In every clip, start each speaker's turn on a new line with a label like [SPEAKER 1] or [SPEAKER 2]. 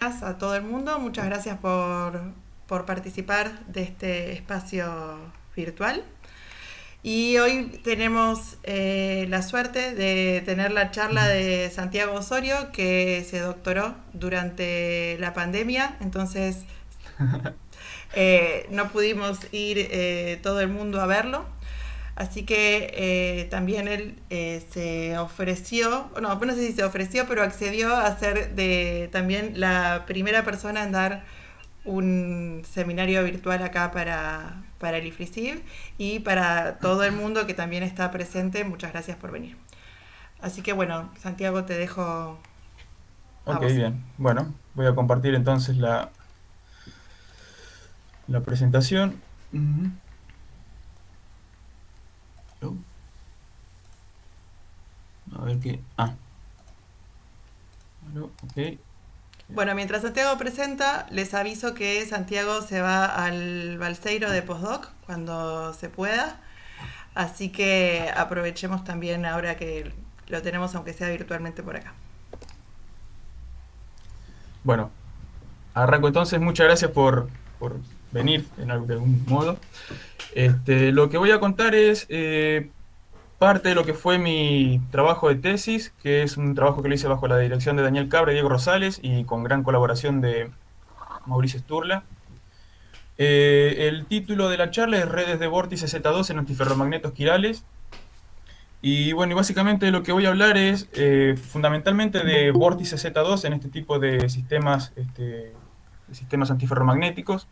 [SPEAKER 1] A todo el mundo, muchas gracias por participar de este espacio virtual. Y hoy tenemos la suerte de tener la charla de Santiago Osorio, que se doctoró durante la pandemia, entonces no pudimos ir todo el mundo a verlo. Así que también él se ofreció, no sé si se ofreció, pero accedió a ser también la primera persona en dar un seminario virtual acá para el IFRISIB y para todo el mundo que también está presente. Muchas gracias por venir. Así que bueno, Santiago, te dejo a
[SPEAKER 2] Ok,
[SPEAKER 1] vos.
[SPEAKER 2] bien. Bueno, voy a compartir entonces la presentación. Ujú. Oh, a ver qué. Bueno, ok.
[SPEAKER 1] Bueno, mientras Santiago presenta, les aviso que Santiago se va al Balseiro de Postdoc cuando se pueda. Así que aprovechemos también ahora que lo tenemos, aunque sea virtualmente por acá.
[SPEAKER 2] Bueno, arranco entonces. Muchas gracias por venir de algún modo. Lo que voy a contar es parte de lo que fue mi trabajo de tesis, que es un trabajo que lo hice bajo la dirección de Daniel Cabra y Diego Rosales y con gran colaboración de Mauricio Sturla. El título de la charla es Redes de vórtice Z2 en antiferromagnetos quirales. Y bueno, y básicamente lo que voy a hablar es fundamentalmente de vórtice Z2 en este tipo de sistemas antiferromagnéticos.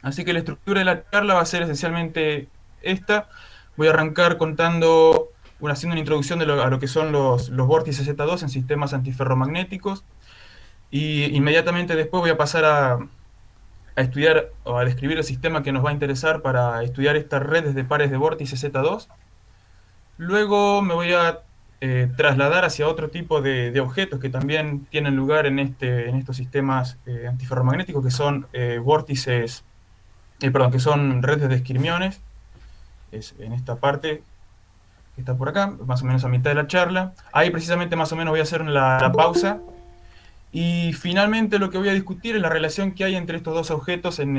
[SPEAKER 2] Así que la estructura de la charla va a ser esencialmente esta. Voy a arrancar haciendo una introducción a lo que son los vórtices Z2 en sistemas antiferromagnéticos. Y inmediatamente después voy a pasar a estudiar o a describir el sistema que nos va a interesar para estudiar estas redes de pares de vórtice Z2. Luego me voy a trasladar hacia otro tipo de objetos que también tienen lugar en estos sistemas antiferromagnéticos, que son que son redes de esquirmiones. Es en esta parte que está por acá, más o menos a mitad de la charla. Ahí precisamente más o menos voy a hacer la pausa. Y finalmente lo que voy a discutir es la relación que hay entre estos dos objetos en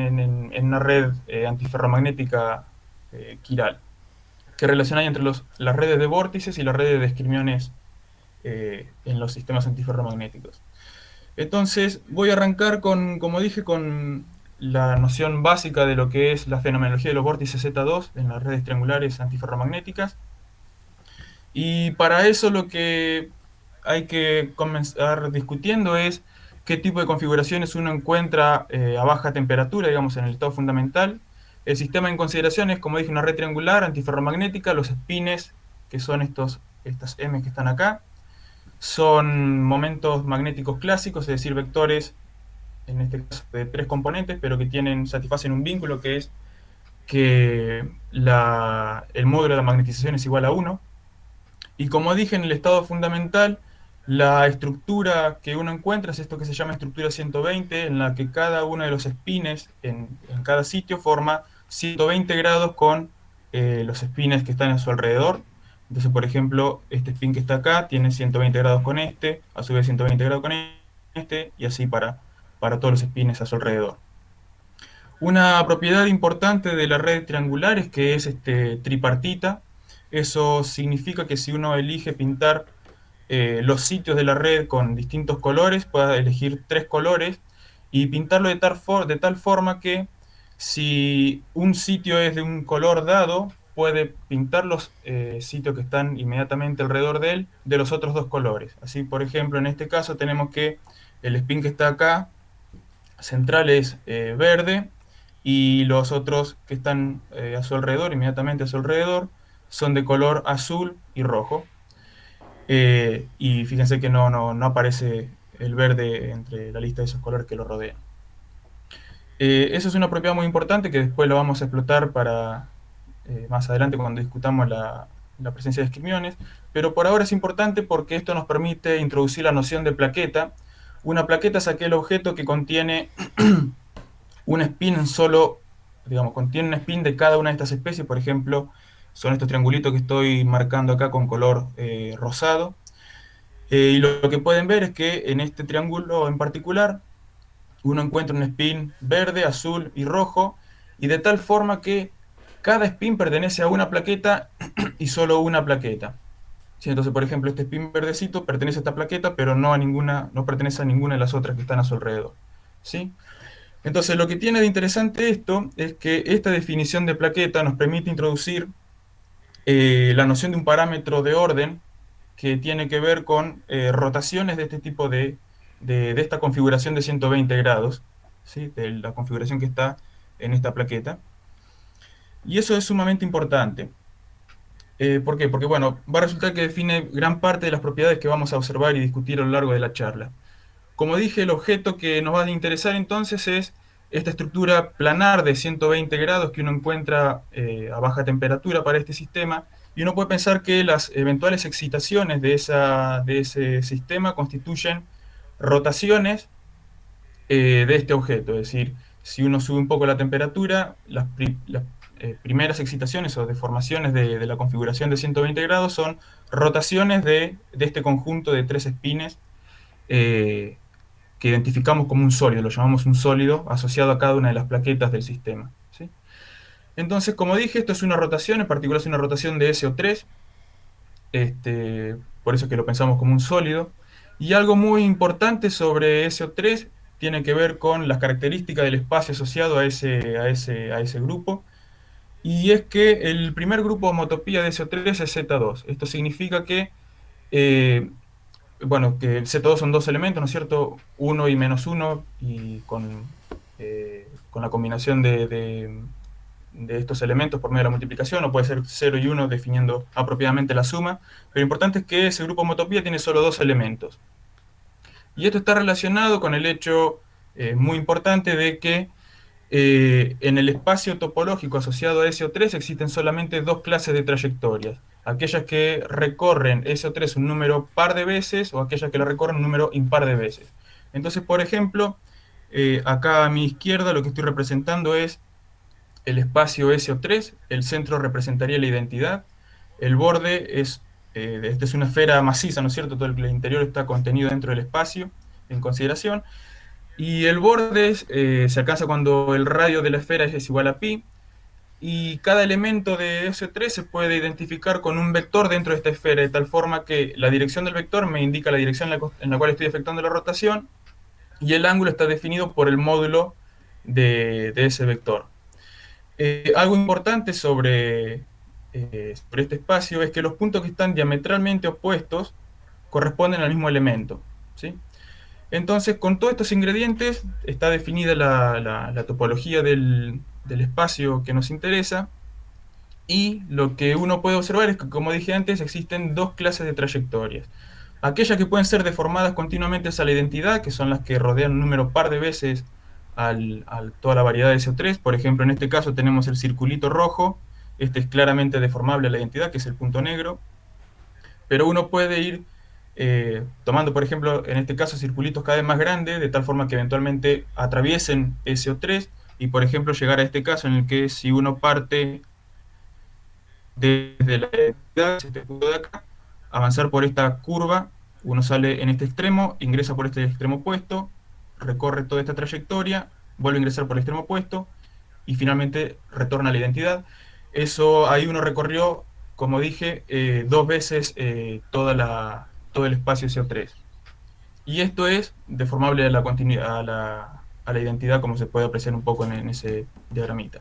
[SPEAKER 2] una red antiferromagnética quiral. ¿Qué relación hay entre las redes de vórtices y las redes de esquirmiones en los sistemas antiferromagnéticos? Entonces, voy a arrancar como dije, con la noción básica de lo que es la fenomenología de los vórtices Z2 en las redes triangulares antiferromagnéticas. Y para eso lo que hay que comenzar discutiendo es qué tipo de configuraciones uno encuentra a baja temperatura, digamos, en el estado fundamental. El sistema en consideración es, como dije, una red triangular antiferromagnética. Los espines, que son estas M que están acá, son momentos magnéticos clásicos, es decir, vectores, en este caso de tres componentes, pero que satisfacen un vínculo que es que el módulo de la magnetización es igual a uno. Y como dije, en el estado fundamental, la estructura que uno encuentra es esto que se llama estructura 120, en la que cada uno de los espines en cada sitio forma 120 grados con los espines que están a su alrededor. Entonces, por ejemplo, este spin que está acá tiene 120 grados con este, a su vez 120 grados con este, y así para todos los espines a su alrededor. Una propiedad importante de la red triangular es que es tripartita. Eso significa que si uno elige pintar los sitios de la red con distintos colores, pueda elegir tres colores y pintarlo de tal forma que si un sitio es de un color dado, puede pintar los sitios que están inmediatamente alrededor de él de los otros dos colores. Así, por ejemplo, en este caso tenemos que el spin que está acá central es verde y los otros que están a su alrededor, inmediatamente a su alrededor, son de color azul y rojo. Y fíjense que no aparece el verde entre la lista de esos colores que lo rodean. Eso es una propiedad muy importante que después lo vamos a explotar para más adelante cuando discutamos la presencia de esquimiones, pero por ahora es importante porque esto nos permite introducir la noción de plaqueta. Una plaqueta es aquel objeto que contiene un spin solo, digamos, contiene un spin de cada una de estas especies. Por ejemplo, son estos triangulitos que estoy marcando acá con color rosado. Y lo que pueden ver es que en este triángulo en particular uno encuentra un spin verde, azul y rojo, y de tal forma que cada spin pertenece a una plaqueta y solo una plaqueta. ¿Sí? Entonces, por ejemplo, este spin verdecito pertenece a esta plaqueta, pero no a ninguna, no pertenece a ninguna de las otras que están a su alrededor. ¿Sí? Entonces, lo que tiene de interesante esto es que esta definición de plaqueta nos permite introducir la noción de un parámetro de orden que tiene que ver con rotaciones de este tipo de esta configuración de 120 grados, ¿sí? De la configuración que está en esta plaqueta. Y eso es sumamente importante. ¿Por qué? Porque bueno, va a resultar que define gran parte de las propiedades que vamos a observar y discutir a lo largo de la charla. Como dije, el objeto que nos va a interesar entonces es esta estructura planar de 120 grados que uno encuentra a baja temperatura para este sistema, y uno puede pensar que las eventuales excitaciones de ese sistema constituyen rotaciones de este objeto. Es decir, si uno sube un poco la temperatura, las primeras excitaciones o deformaciones de la configuración de 120 grados son rotaciones de este conjunto de tres espines eh, que identificamos como un sólido, lo llamamos un sólido asociado a cada una de las plaquetas del sistema. ¿Sí? Entonces, como dije, esto es una rotación, en particular es una rotación de SO3, por eso es que lo pensamos como un sólido. Y algo muy importante sobre SO3 tiene que ver con las características del espacio asociado a ese grupo, y es que el primer grupo de homotopía de SO3 es Z2. Esto significa que eh, bueno, que Z2 son dos elementos, ¿no es cierto? 1 y -1, y con la combinación de estos elementos por medio de la multiplicación, o puede ser 0 y 1 definiendo apropiadamente la suma, pero lo importante es que ese grupo homotopía tiene solo dos elementos. Y esto está relacionado con el hecho muy importante de que en el espacio topológico asociado a SO3 existen solamente dos clases de trayectorias: aquellas que recorren SO3 un número par de veces o aquellas que lo recorren un número impar de veces. Entonces, por ejemplo, acá a mi izquierda lo que estoy representando es el espacio SO3, el centro representaría la identidad, el borde esta es una esfera maciza, ¿no es cierto? Todo el interior está contenido dentro del espacio en consideración, y el borde se alcanza cuando el radio de la esfera es igual a pi, y cada elemento de SO3 se puede identificar con un vector dentro de esta esfera, de tal forma que la dirección del vector me indica la dirección en la cual estoy efectuando la rotación, y el ángulo está definido por el módulo de ese vector. Algo importante sobre este espacio es que los puntos que están diametralmente opuestos corresponden al mismo elemento, ¿sí? Entonces, con todos estos ingredientes está definida la topología del espacio que nos interesa, y lo que uno puede observar es que, como dije antes, existen dos clases de trayectorias. Aquellas que pueden ser deformadas continuamente a la identidad, que son las que rodean un número par de veces a toda la variedad de SO3. Por ejemplo, en este caso tenemos el circulito rojo, este es claramente deformable a la identidad, que es el punto negro, pero uno puede ir tomando, por ejemplo, en este caso, circulitos cada vez más grandes, de tal forma que eventualmente atraviesen SO3, y por ejemplo llegar a este caso en el que si uno parte desde la identidad, este punto de acá, avanzar por esta curva, uno sale en este extremo, ingresa por este extremo opuesto, recorre toda esta trayectoria, vuelve a ingresar por el extremo opuesto, y finalmente retorna a la identidad. Eso ahí uno recorrió, como dije, dos veces todo el espacio CO3. Y esto es deformable a la continuidad, a la identidad, como se puede apreciar un poco en ese diagramita.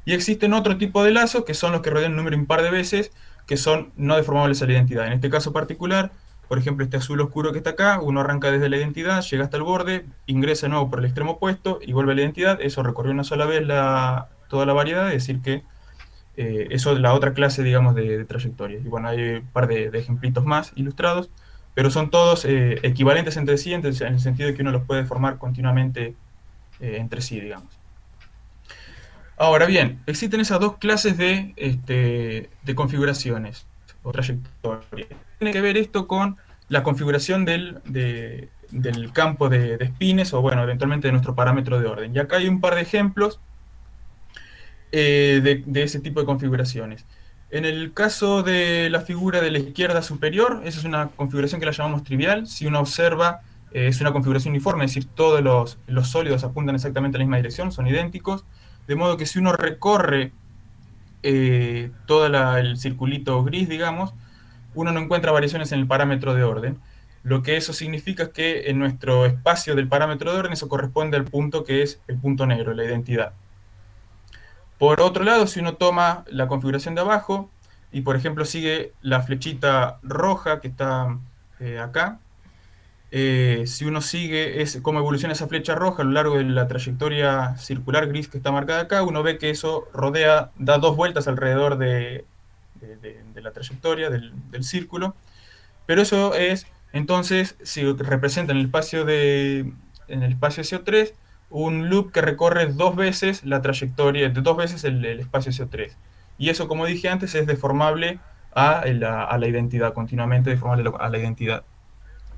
[SPEAKER 2] Y existen otro tipo de lazos, que son los que rodean un número impar de veces, que son no deformables a la identidad. En este caso particular, por ejemplo, este azul oscuro que está acá, uno arranca desde la identidad, llega hasta el borde, ingresa de nuevo por el extremo opuesto y vuelve a la identidad. Eso recorrió una sola vez toda la variedad, es decir que eso es la otra clase, digamos, de trayectorias. Y bueno, hay un par de ejemplitos más ilustrados, pero son todos equivalentes entre sí, en el sentido de que uno los puede formar continuamente entre sí, digamos. Ahora bien, existen esas dos clases de configuraciones o trayectorias. Tiene que ver esto con la configuración del campo de espines, o bueno, eventualmente de nuestro parámetro de orden. Y acá hay un par de ejemplos de ese tipo de configuraciones. En el caso de la figura de la izquierda superior, esa es una configuración que la llamamos trivial. Si uno observa es una configuración uniforme, es decir, todos los sólidos apuntan exactamente a la misma dirección, son idénticos, de modo que si uno recorre todo el circulito gris, digamos, uno no encuentra variaciones en el parámetro de orden. Lo que eso significa es que en nuestro espacio del parámetro de orden eso corresponde al punto que es el punto negro, la identidad. Por otro lado, si uno toma la configuración de abajo y, por ejemplo, sigue la flechita roja que está acá, si uno sigue cómo evoluciona esa flecha roja a lo largo de la trayectoria circular gris que está marcada acá, uno ve que eso rodea, da 2 vueltas alrededor de la trayectoria del círculo, pero eso es, entonces, si representa en el espacio CO3, un loop que recorre 2 veces la trayectoria, de 2 veces el espacio CO3. Y eso, como dije antes, es deformable a la identidad, continuamente deformable a la identidad.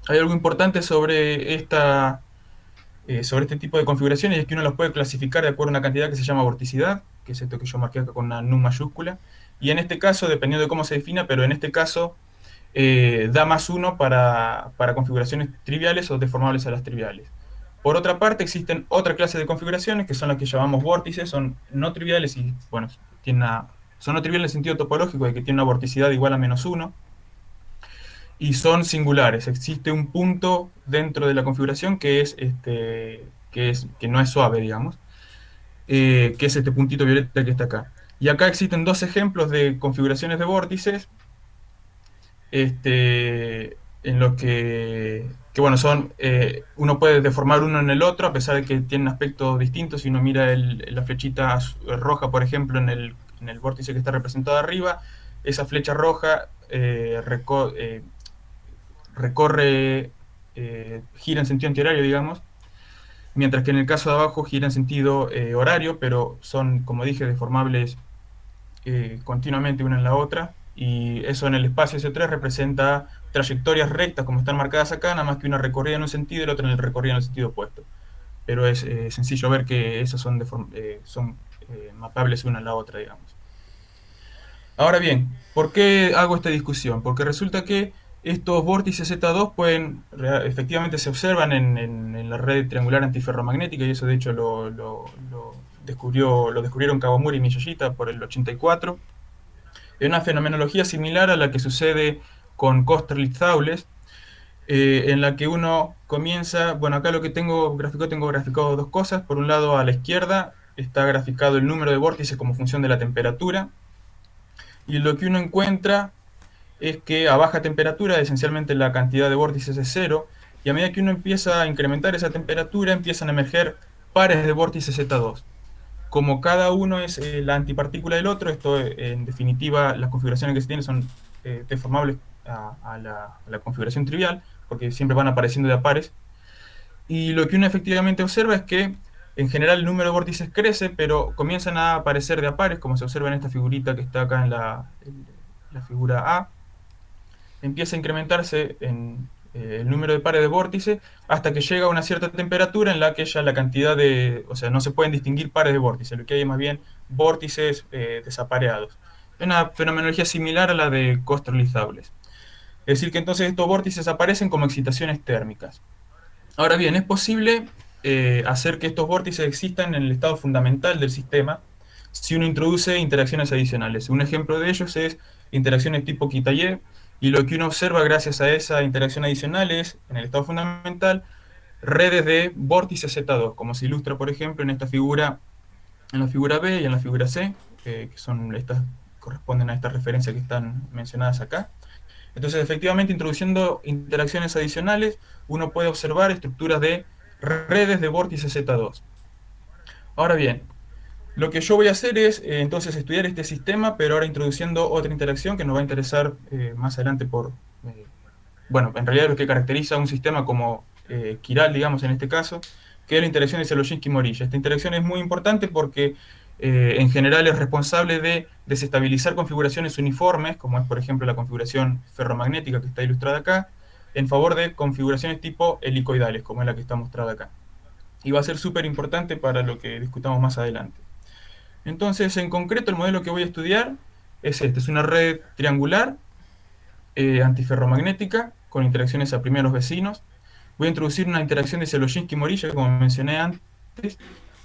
[SPEAKER 2] Hay algo importante sobre este tipo de configuraciones, y es que uno los puede clasificar de acuerdo a una cantidad que se llama vorticidad, que es esto que yo marqué acá con una num mayúscula, y en este caso, dependiendo de cómo se defina, pero en este caso da +1 para configuraciones triviales o deformables a las triviales. Por otra parte, existen otra clase de configuraciones que son las que llamamos vórtices, son no triviales y, bueno, son no triviales en el sentido topológico de que tienen una vorticidad igual a -1, y son singulares. Existe un punto dentro de la configuración que no es suave, digamos, que es este puntito violeta que está acá. Y acá existen 2 ejemplos de configuraciones de vórtices, en los que bueno, uno puede deformar uno en el otro, a pesar de que tienen aspectos distintos. Si uno mira la flechita roja, por ejemplo, en el vórtice que está representado arriba, esa flecha roja recorre, gira en sentido antihorario, digamos, mientras que en el caso de abajo gira en sentido horario, pero son, como dije, deformables continuamente una en la otra, y eso en el espacio CO3 representa trayectorias rectas como están marcadas acá, nada más que una recorrida en un sentido y la otra en el recorrido en el sentido opuesto. Pero es sencillo ver que esas son mapables una en la otra, digamos. Ahora bien, ¿por qué hago esta discusión? Porque resulta que estos vórtices Z2 efectivamente se observan en la red triangular antiferromagnética, y eso de hecho lo descubrieron Kawamura y Miyashita por el 84. Es una fenomenología similar a la que sucede con Kosterlitz-Thouless, en la que uno comienza, bueno, acá lo que tengo graficado 2 cosas. Por un lado, a la izquierda está graficado el número de vórtices como función de la temperatura, y lo que uno encuentra es que a baja temperatura esencialmente la cantidad de vórtices es 0, y a medida que uno empieza a incrementar esa temperatura empiezan a emerger pares de vórtices Z2. Como cada uno es la antipartícula del otro, esto en definitiva las configuraciones que se tienen son deformables a la configuración trivial, porque siempre van apareciendo de a pares, y lo que uno efectivamente observa es que en general el número de vórtices crece, pero comienzan a aparecer de a pares, como se observa en esta figurita que está acá en la figura A. Empieza a incrementarse el número de pares de vórtices hasta que llega a una cierta temperatura en la que ya la cantidad o sea, no se pueden distinguir pares de vórtices, lo que hay es más bien vórtices desapareados. Es una fenomenología similar a la de Kosterlitz-Thouless. Es decir, que entonces estos vórtices aparecen como excitaciones térmicas. Ahora bien, es posible hacer que estos vórtices existan en el estado fundamental del sistema si uno introduce interacciones adicionales. Un ejemplo de ellos es interacciones tipo Kitaev, y lo que uno observa gracias a esa interacción adicional es, en el estado fundamental, redes de vórtices Z2, como se ilustra, por ejemplo, en la figura B y en la figura C, que corresponden a estas referencias que están mencionadas acá. Entonces, efectivamente, introduciendo interacciones adicionales, uno puede observar estructuras de redes de vórtices Z2. Ahora bien, lo que yo voy a hacer es entonces estudiar este sistema, pero ahora introduciendo otra interacción que nos va a interesar más adelante bueno, en realidad lo que caracteriza a un sistema como quiral, digamos, en este caso, que es la interacción de Sierlowinski-Morilla. Esta interacción es muy importante porque en general es responsable de desestabilizar configuraciones uniformes, como es por ejemplo la configuración ferromagnética que está ilustrada acá, en favor de configuraciones tipo helicoidales, como es la que está mostrada acá. Y va a ser súper importante para lo que discutamos más adelante. Entonces, en concreto, el modelo que voy a estudiar es este. Es una red triangular antiferromagnética con interacciones a primeros vecinos, voy a introducir una interacción de Sierlowinski-Morilla, como mencioné antes,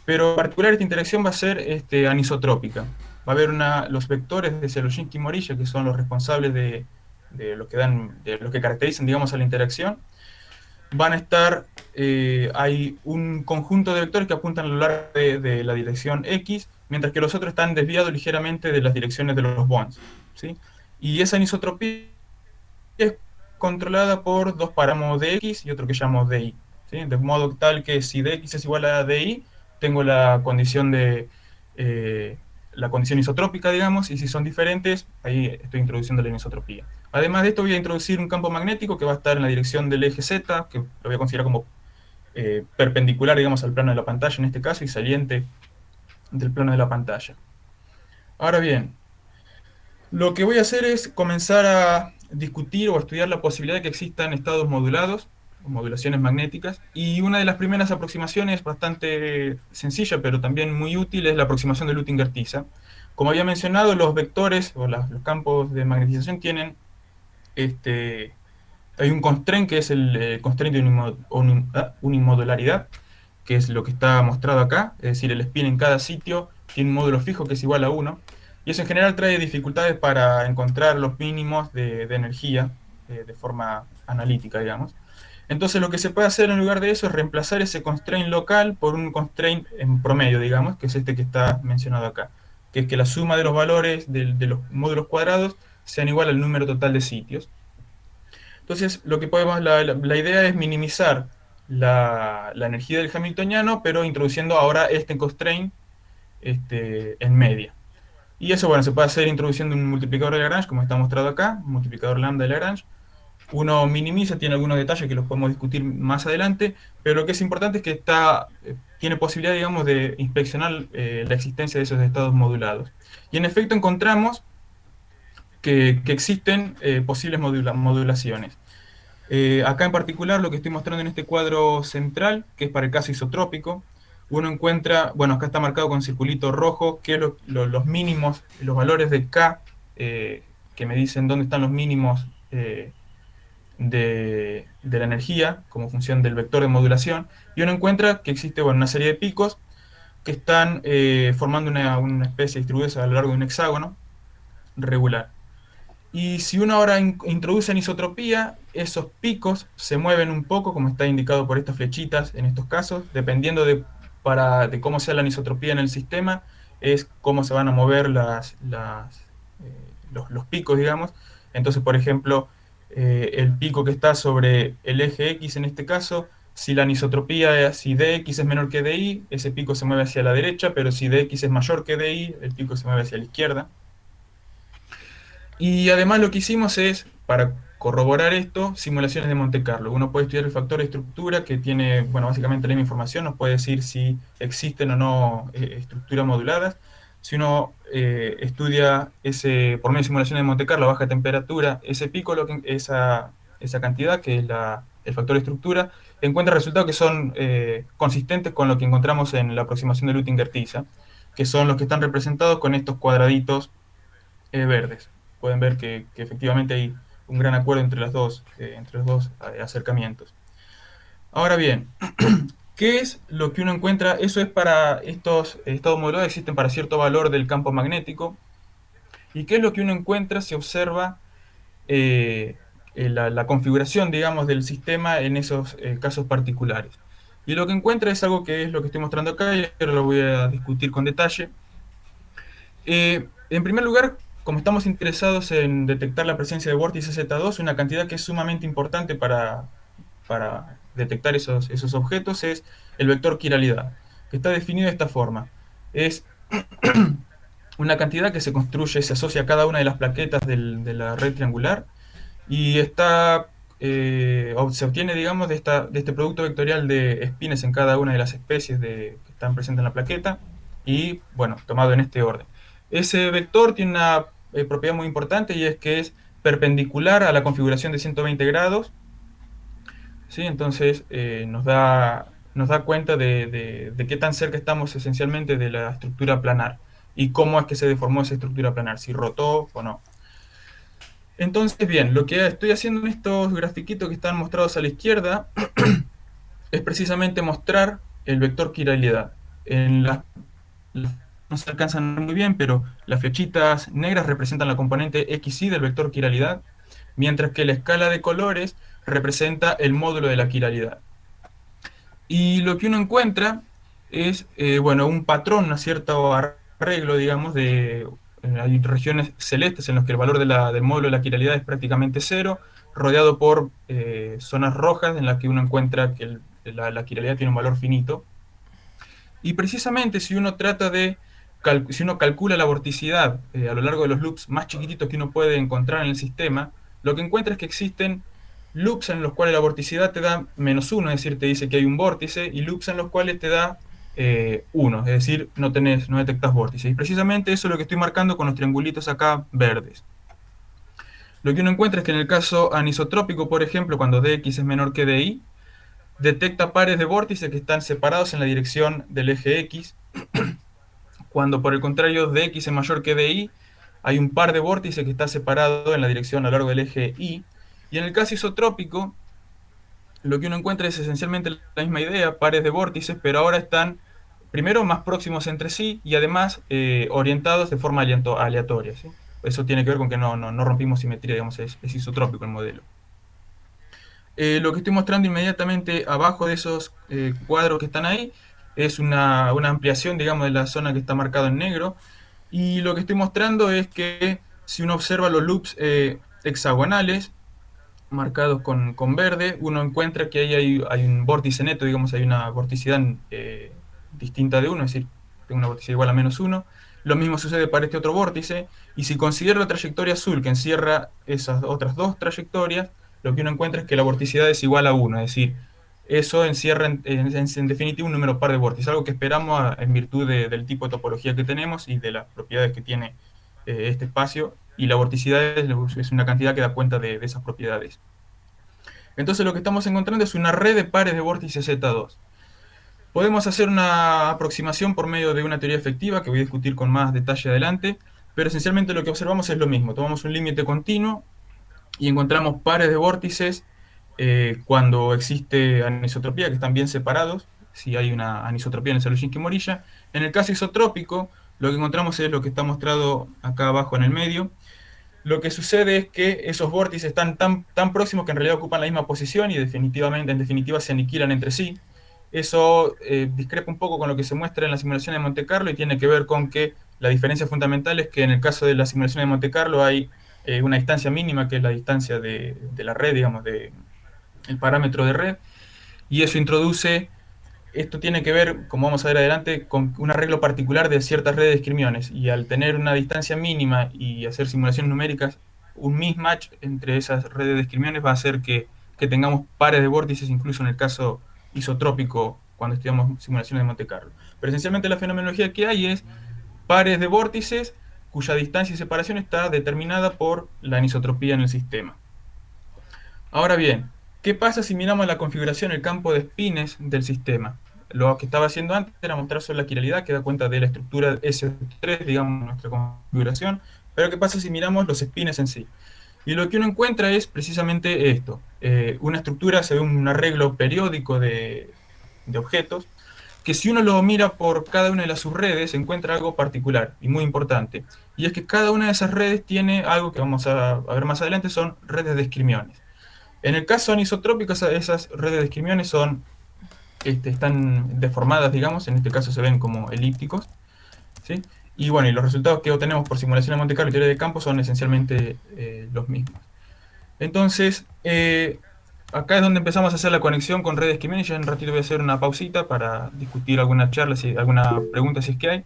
[SPEAKER 2] pero en particular esta interacción va a ser anisotrópica. Va a haber los vectores de Sierlowinski-Morilla, que son los responsables de lo que de lo que caracterizan, digamos, a la interacción. Van a estar, hay un conjunto de vectores que apuntan a lo largo de la dirección X, mientras que los otros están desviados ligeramente de las direcciones de los bonds, ¿sí? Y esa anisotropía es controlada por dos parámetros de X y otro que llamamos DI, ¿sí? De modo tal que si dx es igual a DI, tengo la condición la condición isotrópica, digamos, y si son diferentes, ahí estoy introduciendo la anisotropía. Además de esto, voy a introducir un campo magnético que va a estar en la dirección del eje Z, que lo voy a considerar como perpendicular, digamos, al plano de la pantalla en este caso, y saliente del plano de la pantalla. Ahora bien, lo que voy a hacer es comenzar a discutir o a estudiar la posibilidad de que existan estados modulados, o modulaciones magnéticas, y una de las primeras aproximaciones, bastante sencilla, pero también muy útil, es la aproximación de Luttinger-Tisa. Como había mencionado, los vectores o los campos de magnetización tienen hay un constraint que es el constraint de unimodularidad, que es lo que está mostrado acá, es decir, el spin en cada sitio tiene un módulo fijo que es igual a 1, y eso en general trae dificultades para encontrar los mínimos de energía de forma analítica, digamos. Entonces lo que se puede hacer en lugar de eso es reemplazar ese constraint local por un constraint en promedio, digamos, que es este que está mencionado acá, que es que la suma de los valores de los módulos cuadrados sean igual al número total de sitios. Entonces, lo que podemos, la idea es minimizar la energía del hamiltoniano, pero introduciendo ahora este constraint en media. Y eso, bueno, se puede hacer introduciendo un multiplicador de Lagrange, como está mostrado acá, un multiplicador lambda de Lagrange. Uno minimiza, tiene algunos detalles que los podemos discutir más adelante, pero lo que es importante es que tiene posibilidad, digamos, de inspeccionar la existencia de esos estados modulados. Y en efecto encontramos que existen posibles modulaciones. Acá en particular lo que estoy mostrando en este cuadro central, que es para el caso isotrópico, uno encuentra, bueno, acá está marcado con circulito rojo, que los mínimos, los valores de K, que me dicen dónde están los mínimos de la energía, como función del vector de modulación, y uno encuentra que existe, bueno, una serie de picos que están formando una especie distribuida a lo largo de un hexágono regular. Y si uno ahora introduce anisotropía, esos picos se mueven un poco, como está indicado por estas flechitas en estos casos, dependiendo de cómo sea la anisotropía en el sistema, es cómo se van a mover los picos, digamos. Entonces, por ejemplo, el pico que está sobre el eje X en este caso, si la anisotropía, si dx es menor que dy, ese pico se mueve hacia la derecha, pero si dx es mayor que dy, el pico se mueve hacia la izquierda. Y además lo que hicimos es, para corroborar esto, simulaciones de Monte Carlo. Uno puede estudiar el factor de estructura que tiene, bueno, básicamente la misma información, nos puede decir si existen o no estructuras moduladas. Si uno estudia por medio de simulaciones de Monte Carlo a baja temperatura, ese pico, esa cantidad, que es el factor de estructura, encuentra resultados que son consistentes con lo que encontramos en la aproximación de Luttinger-Tisa, que son los que están representados con estos cuadraditos verdes. Pueden ver que efectivamente hay un gran acuerdo entre los dos acercamientos. Ahora bien, ¿qué es lo que uno encuentra? Eso es para estos estados modulados, existen para cierto valor del campo magnético. ¿Y qué es lo que uno encuentra si observa la configuración, digamos, del sistema en esos casos particulares? Y lo que encuentra es algo que es lo que estoy mostrando acá, y ahora lo voy a discutir con detalle. En primer lugar, como estamos interesados en detectar la presencia de vórtice Z2, una cantidad que es sumamente importante para detectar esos objetos es el vector quiralidad, que está definido de esta forma. Es una cantidad que se construye, se asocia a cada una de las plaquetas de la red triangular y se obtiene, digamos, de este producto vectorial de espines en cada una de las especies que están presentes en la plaqueta y, bueno, tomado en este orden. Ese vector tiene una propiedad muy importante y es que es perpendicular a la configuración de 120 grados. ¿Sí? Entonces nos da cuenta de qué tan cerca estamos esencialmente de la estructura planar y cómo es que se deformó esa estructura planar, si rotó o no. Entonces, bien, lo que estoy haciendo en estos grafiquitos que están mostrados a la izquierda es precisamente mostrar el vector quiralidad. No se alcanzan a ver muy bien, pero las flechitas negras representan la componente XY del vector quiralidad, mientras que la escala de colores representa el módulo de la quiralidad. Y lo que uno encuentra es, bueno, un patrón, un cierto arreglo, digamos, hay regiones celestes en las que el valor del módulo de la quiralidad es prácticamente cero, rodeado por zonas rojas en las que uno encuentra que la quiralidad tiene un valor finito. Y precisamente si uno trata de, si uno calcula la vorticidad a lo largo de los loops más chiquititos que uno puede encontrar en el sistema, lo que encuentra es que existen loops en los cuales la vorticidad te da -1, es decir, te dice que hay un vórtice, y loops en los cuales te da 1, es decir, no detectas vórtices. Y precisamente eso es lo que estoy marcando con los triangulitos acá verdes. Lo que uno encuentra es que en el caso anisotrópico, por ejemplo, cuando dx es menor que dy, detecta pares de vórtices que están separados en la dirección del eje X, cuando por el contrario dx es mayor que dy, hay un par de vórtices que está separado en la dirección a lo largo del eje Y. Y en el caso isotrópico, lo que uno encuentra es esencialmente la misma idea, pares de vórtices, pero ahora están primero más próximos entre sí y además orientados de forma aleatoria, ¿sí? Eso tiene que ver con que no rompimos simetría, digamos, es isotrópico el modelo. Lo que estoy mostrando inmediatamente abajo de esos cuadros que están ahí es una ampliación, digamos, de la zona que está marcada en negro. Y lo que estoy mostrando es que si uno observa los loops hexagonales marcados con verde, uno encuentra que ahí hay un vórtice neto, digamos, hay una vorticidad distinta de 1, es decir, una vorticidad igual a -1. Lo mismo sucede para este otro vórtice, y si considero la trayectoria azul que encierra esas otras dos trayectorias, lo que uno encuentra es que la vorticidad es igual a 1, es decir, eso encierra en definitiva un número par de vórtices, algo que esperamos en virtud del tipo de topología que tenemos y de las propiedades que tiene este espacio, y la vorticidad es una cantidad que da cuenta de esas propiedades. Entonces lo que estamos encontrando es una red de pares de vórtices Z2. Podemos hacer una aproximación por medio de una teoría efectiva que voy a discutir con más detalle adelante, pero esencialmente lo que observamos es lo mismo. Tomamos un límite continuo y encontramos pares de vórtices cuando existe anisotropía, que están bien separados, si hay una anisotropía en el Solushkin-Morilla. En el caso isotrópico, lo que encontramos es lo que está mostrado acá abajo en el medio. Lo que sucede es que esos vórtices están tan próximos que en realidad ocupan la misma posición y en definitiva se aniquilan entre sí. Eso discrepa un poco con lo que se muestra en la simulación de Monte Carlo, y tiene que ver con que la diferencia fundamental es que en el caso de la simulación de Monte Carlo hay una distancia mínima, que es la distancia de la red, digamos, el parámetro de red, y eso introduce, esto tiene que ver, como vamos a ver adelante, con un arreglo particular de ciertas redes de esquirmiones, y al tener una distancia mínima y hacer simulaciones numéricas, un mismatch entre esas redes de esquirmiones va a hacer que tengamos pares de vórtices, incluso en el caso isotrópico, cuando estudiamos simulaciones de Monte Carlo. Pero esencialmente la fenomenología que hay es pares de vórtices cuya distancia y separación está determinada por la anisotropía en el sistema. Ahora bien, ¿qué pasa si miramos la configuración, el campo de spines del sistema? Lo que estaba haciendo antes era mostrar solo la quiralidad, que da cuenta de la estructura S3, digamos, nuestra configuración. Pero ¿qué pasa si miramos los spines en sí? Y lo que uno encuentra es precisamente esto. Una estructura, se ve un arreglo periódico de objetos, que si uno lo mira por cada una de las subredes, encuentra algo particular y muy importante. Y es que cada una de esas redes tiene algo que vamos a ver más adelante, son redes de esquirmiones. En el caso anisotrópico, esas redes de esquirmiones están deformadas, digamos, en este caso se ven como elípticos, ¿sí? Y bueno, y los resultados que obtenemos por simulación de Monte Carlo y teoría de campo son esencialmente los mismos. Entonces, acá es donde empezamos a hacer la conexión con redes esquirmiones. Ya en un ratito voy a hacer una pausita para discutir alguna charla, alguna pregunta si es que hay.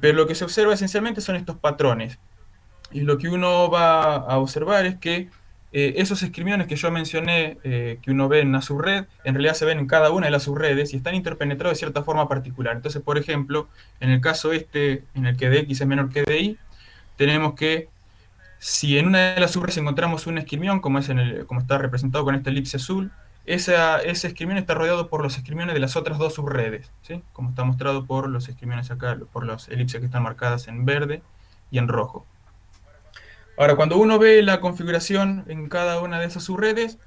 [SPEAKER 2] Pero lo que se observa esencialmente son estos patrones. Y lo que uno va a observar es que esos esquirmiones que yo mencioné, que uno ve en una subred, en realidad se ven en cada una de las subredes y están interpenetrados de cierta forma particular. Entonces, por ejemplo, en el caso en el que dx es menor que dy, tenemos que, si en una de las subredes encontramos un esquirmión, como está representado con esta elipse azul, ese esquirmión está rodeado por los esquirmiones de las otras dos subredes, ¿sí? Como está mostrado por los esquirmiones acá, por las elipses que están marcadas en verde y en rojo. Ahora, cuando uno ve la configuración en cada una de esas subredes,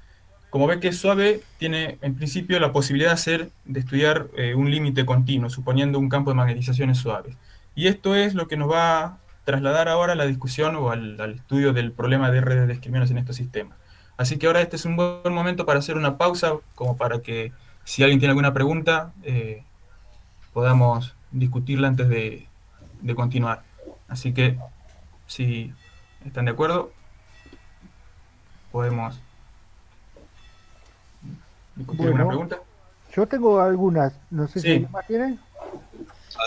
[SPEAKER 2] como ve que es suave, tiene en principio la posibilidad de estudiar un límite continuo, suponiendo un campo de magnetizaciones suaves. Y esto es lo que nos va a trasladar ahora a la discusión o al estudio del problema de redes de esquirmiones en estos sistemas. Así que ahora este es un buen momento para hacer una pausa, como para que si alguien tiene alguna pregunta, podamos discutirla antes de continuar. Así que, si están de acuerdo, podemos discutir alguna
[SPEAKER 3] Bueno,
[SPEAKER 2] pregunta.
[SPEAKER 3] yo tengo algunas, no sé si
[SPEAKER 2] Sí,
[SPEAKER 3] alguien más tiene.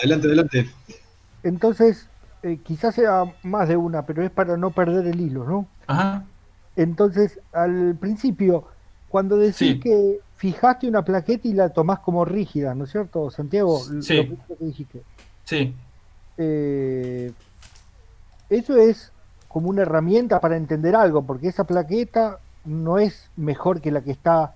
[SPEAKER 4] Adelante, adelante.
[SPEAKER 3] Entonces, quizás sea más de una, pero es para no perder el hilo, ¿no?
[SPEAKER 2] ajá,
[SPEAKER 3] Entonces, al principio, cuando decís
[SPEAKER 2] sí,
[SPEAKER 3] que fijaste una plaqueta y la tomás como rígida, ¿no es cierto, Santiago? Lo
[SPEAKER 2] sí,
[SPEAKER 3] primero que dijiste.
[SPEAKER 2] sí.
[SPEAKER 3] Eh, Eso es como una herramienta para entender algo, porque esa plaqueta no es mejor que la que está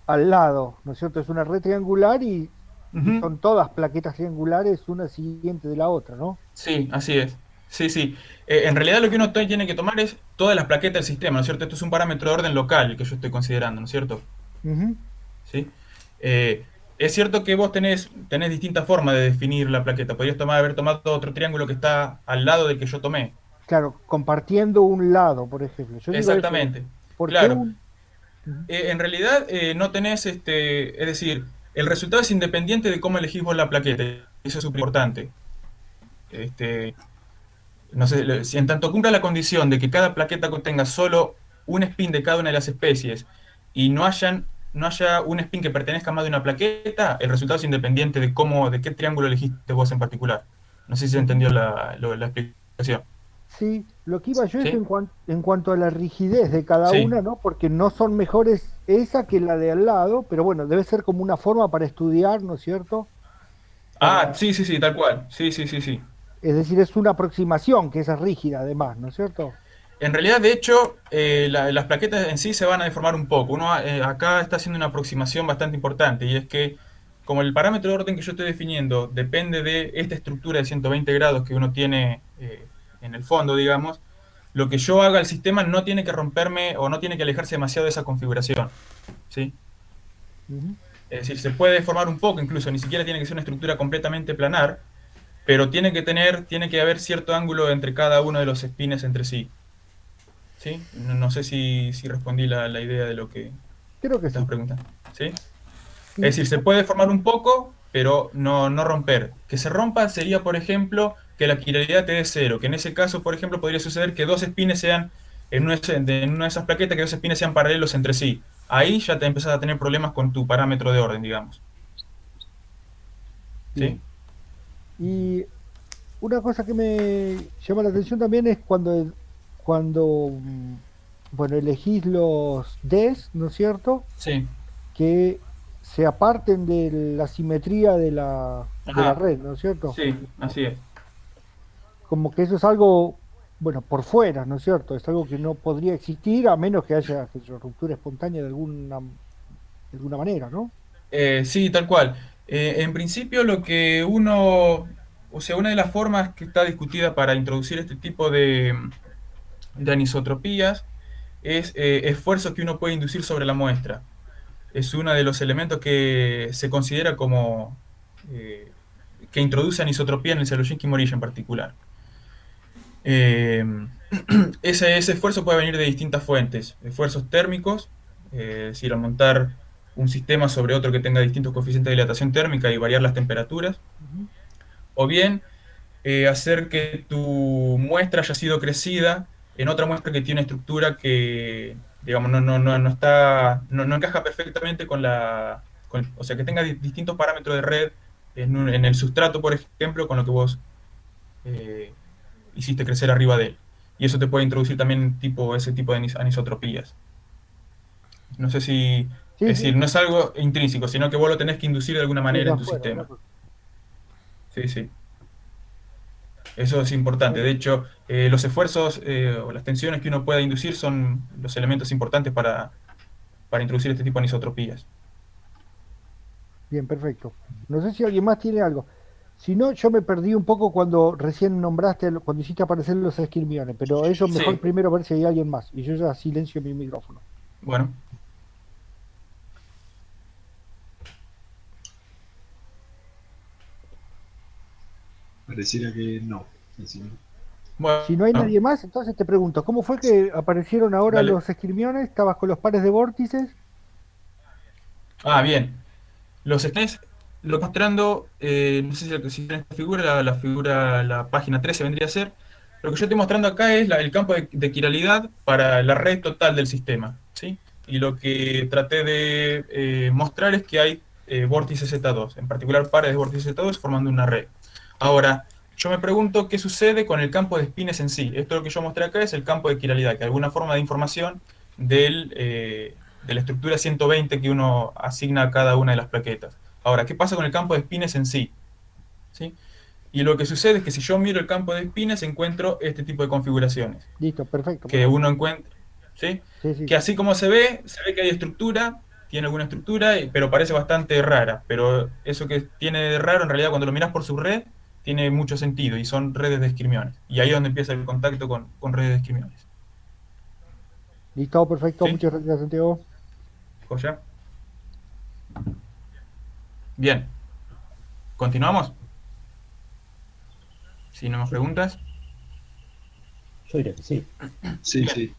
[SPEAKER 3] al lado, ¿no es cierto? Es una red triangular y
[SPEAKER 2] Ujú.
[SPEAKER 3] son todas plaquetas triangulares, una siguiente de la otra, ¿no?
[SPEAKER 2] Sí, así es. Sí, sí. En realidad lo que uno tiene que tomar es todas las plaquetas del sistema, ¿no es cierto? Esto es un parámetro de orden local que yo estoy considerando, ¿no es cierto?
[SPEAKER 3] Ujú.
[SPEAKER 2] ¿Sí? Eh, es cierto que vos tenés distintas formas de definir la plaqueta. Podrías haber tomado otro triángulo que está al lado del que yo tomé.
[SPEAKER 3] Claro, compartiendo un lado, por ejemplo. Yo digo eso,
[SPEAKER 2] Exactamente.
[SPEAKER 3] ¿por qué
[SPEAKER 2] Claro.
[SPEAKER 3] un...? Ujú.
[SPEAKER 2] En realidad no tenés, es decir, el resultado es independiente de cómo elegís vos la plaqueta. Eso es súper importante. Este, no sé, si en tanto cumpla la condición de que cada plaqueta contenga solo un spin de cada una de las especies y no haya un spin que pertenezca a más de una plaqueta, el resultado es independiente de qué triángulo elegiste vos en particular. No sé si se
[SPEAKER 3] Ujú.
[SPEAKER 2] entendió la explicación.
[SPEAKER 3] Sí, lo que iba yo es
[SPEAKER 2] ¿Sí?
[SPEAKER 3] en cuanto a la rigidez de cada
[SPEAKER 2] Sí.
[SPEAKER 3] una, ¿no? Porque no son mejores esa que la de al lado, pero bueno, debe ser como una forma para estudiar, ¿no es cierto?
[SPEAKER 2] Ah,
[SPEAKER 3] Para,
[SPEAKER 2] sí, sí, sí, tal cual. Sí, sí, sí, sí.
[SPEAKER 3] es decir, es una aproximación que es rígida además, ¿no es cierto?
[SPEAKER 2] En realidad, de hecho, las plaquetas en sí se van a deformar un poco. Uno acá está haciendo una aproximación bastante importante y es que como el parámetro de orden que yo estoy definiendo depende de esta estructura de 120 grados que uno tiene en el fondo, digamos, lo que yo haga al sistema no tiene que romperme o no tiene que alejarse demasiado de esa configuración. ¿Sí?
[SPEAKER 3] Ujú.
[SPEAKER 2] Es decir, se puede deformar un poco incluso, ni siquiera tiene que ser una estructura completamente planar, pero tiene que haber cierto ángulo entre cada uno de los espines entre sí. ¿Sí? No sé si respondí la idea de lo que
[SPEAKER 3] Creo
[SPEAKER 2] me
[SPEAKER 3] que
[SPEAKER 2] estás
[SPEAKER 3] sí.
[SPEAKER 2] preguntando. ¿Sí? Es
[SPEAKER 3] Y
[SPEAKER 2] decir, se puede formar un poco, pero no romper. Que se rompa sería, por ejemplo, que la quiralidad te dé cero. Que en ese caso, por ejemplo, podría suceder que dos espines sean, en una de esas plaquetas, que dos espines sean paralelos entre sí. Ahí ya te empezás a tener problemas con tu parámetro de orden, digamos. ¿Sí?
[SPEAKER 3] bien. Y una cosa que me llama la atención también es cuando bueno, elegís los Ds, ¿no es cierto?
[SPEAKER 2] Sí.
[SPEAKER 3] Que se aparten de la simetría de la
[SPEAKER 2] Ajá.
[SPEAKER 3] red, ¿no es cierto?
[SPEAKER 2] Sí, así es.
[SPEAKER 3] Como que eso es algo, bueno, por fuera, ¿no es cierto? Es algo que no podría existir a menos que haya qué sé yo, ruptura espontánea de alguna manera, ¿no?
[SPEAKER 2] Sí, tal cual. En principio, lo que uno, o sea, una de las formas que está discutida para introducir este tipo de anisotropías es esfuerzos que uno puede inducir sobre la muestra. Es uno de los elementos que se considera como eh, que introduce anisotropía en el Zaleshinki-Morilla en particular. Eh, ese esfuerzo puede venir de distintas fuentes. Esfuerzos térmicos, es decir, al montar un sistema sobre otro que tenga distintos coeficientes de dilatación térmica y variar las temperaturas.
[SPEAKER 3] Ujú.
[SPEAKER 2] O bien hacer que tu muestra haya sido crecida en otra muestra que tiene una estructura que, digamos, no encaja perfectamente o sea, que tenga distintos parámetros de red en el sustrato, por ejemplo, con lo que vos eh, hiciste crecer arriba de él. Y eso te puede introducir también ese tipo de anisotropías. No sé si,
[SPEAKER 3] Sí,
[SPEAKER 2] es decir,
[SPEAKER 3] sí,
[SPEAKER 2] no es algo intrínseco, sino que vos lo tenés que inducir de alguna manera
[SPEAKER 3] desde
[SPEAKER 2] en tu
[SPEAKER 3] afuera,
[SPEAKER 2] sistema.
[SPEAKER 3] ¿no?
[SPEAKER 2] Sí, sí. Eso es importante. De
[SPEAKER 3] Bueno,
[SPEAKER 2] hecho, los esfuerzos o las tensiones que uno pueda inducir son los elementos importantes para introducir este tipo de anisotropías.
[SPEAKER 3] bien, perfecto. No sé si alguien más tiene algo. Si no, yo me perdí un poco cuando recién nombraste, cuando hiciste aparecer los esquilmiones, pero eso mejor
[SPEAKER 2] Sí,
[SPEAKER 3] primero ver si hay alguien más. Y yo ya silencio mi micrófono.
[SPEAKER 2] bueno.
[SPEAKER 4] Pareciera que no. Así que-
[SPEAKER 3] Si no hay
[SPEAKER 2] Bueno,
[SPEAKER 3] nadie más, entonces te pregunto, ¿cómo fue que aparecieron ahora
[SPEAKER 2] dale.
[SPEAKER 3] los esquirmiones? ¿Estabas con los pares de vórtices?
[SPEAKER 2] Ah, bien. Los esquirmiones, lo mostrando, no sé si en esta figura, la figura, la página 13 vendría a ser. Lo que yo estoy mostrando acá es el campo de quiralidad para la red total del sistema, ¿sí? Y lo que traté de mostrar es que hay vórtices Z2, en particular pares de vórtices Z2 formando una red. Ahora, yo me pregunto qué sucede con el campo de espines en sí. Esto lo que yo mostré acá es el campo de quiralidad, que es alguna forma de información de la estructura 120 que uno asigna a cada una de las plaquetas. Ahora, ¿qué pasa con el campo de espines en sí? ¿Sí? Y lo que sucede es que si yo miro el campo de espines encuentro este tipo de configuraciones
[SPEAKER 3] Listo, perfecto,
[SPEAKER 2] que
[SPEAKER 3] perfecto.
[SPEAKER 2] uno encuentra, ¿sí?
[SPEAKER 3] Sí, sí,
[SPEAKER 2] Que así como se ve que hay estructura, tiene alguna estructura, pero parece bastante rara. Pero eso que tiene de raro, en realidad, cuando lo miras por su red, tiene mucho sentido y son redes de esquirmiones. Y ahí es donde empieza el contacto con redes de esquirmiones.
[SPEAKER 3] listo, perfecto.
[SPEAKER 2] ¿Sí?
[SPEAKER 3] Muchas gracias, Santiago.
[SPEAKER 2] ¿Joya? Bien, continuamos. Si no más preguntas.
[SPEAKER 5] Yo diría que sí.
[SPEAKER 4] Sí,
[SPEAKER 2] Bien,
[SPEAKER 4] sí.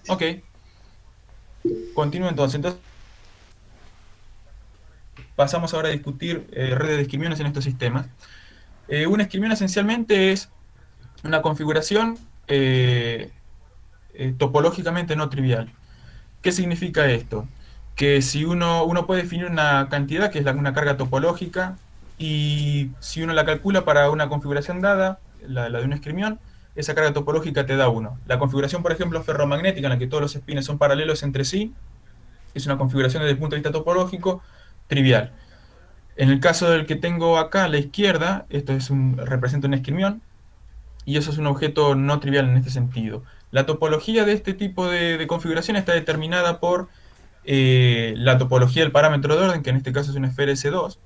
[SPEAKER 2] ok. Continúo entonces. Entonces pasamos ahora a discutir redes de esquirmiones en estos sistemas. Un esquirmión esencialmente es una configuración topológicamente no trivial. ¿Qué significa esto? Que si uno puede definir una cantidad, que es una carga topológica, y si uno la calcula para una configuración dada, la de un esquirmión, esa carga topológica te da 1. La configuración, por ejemplo, ferromagnética, en la que todos los espines son paralelos entre sí, es una configuración desde el punto de vista topológico trivial. En el caso del que tengo acá a la izquierda, esto representa un esquirmión, y eso es un objeto no trivial en este sentido. La topología de este tipo de configuración está determinada por la topología del parámetro de orden, que en este caso es una esfera S2,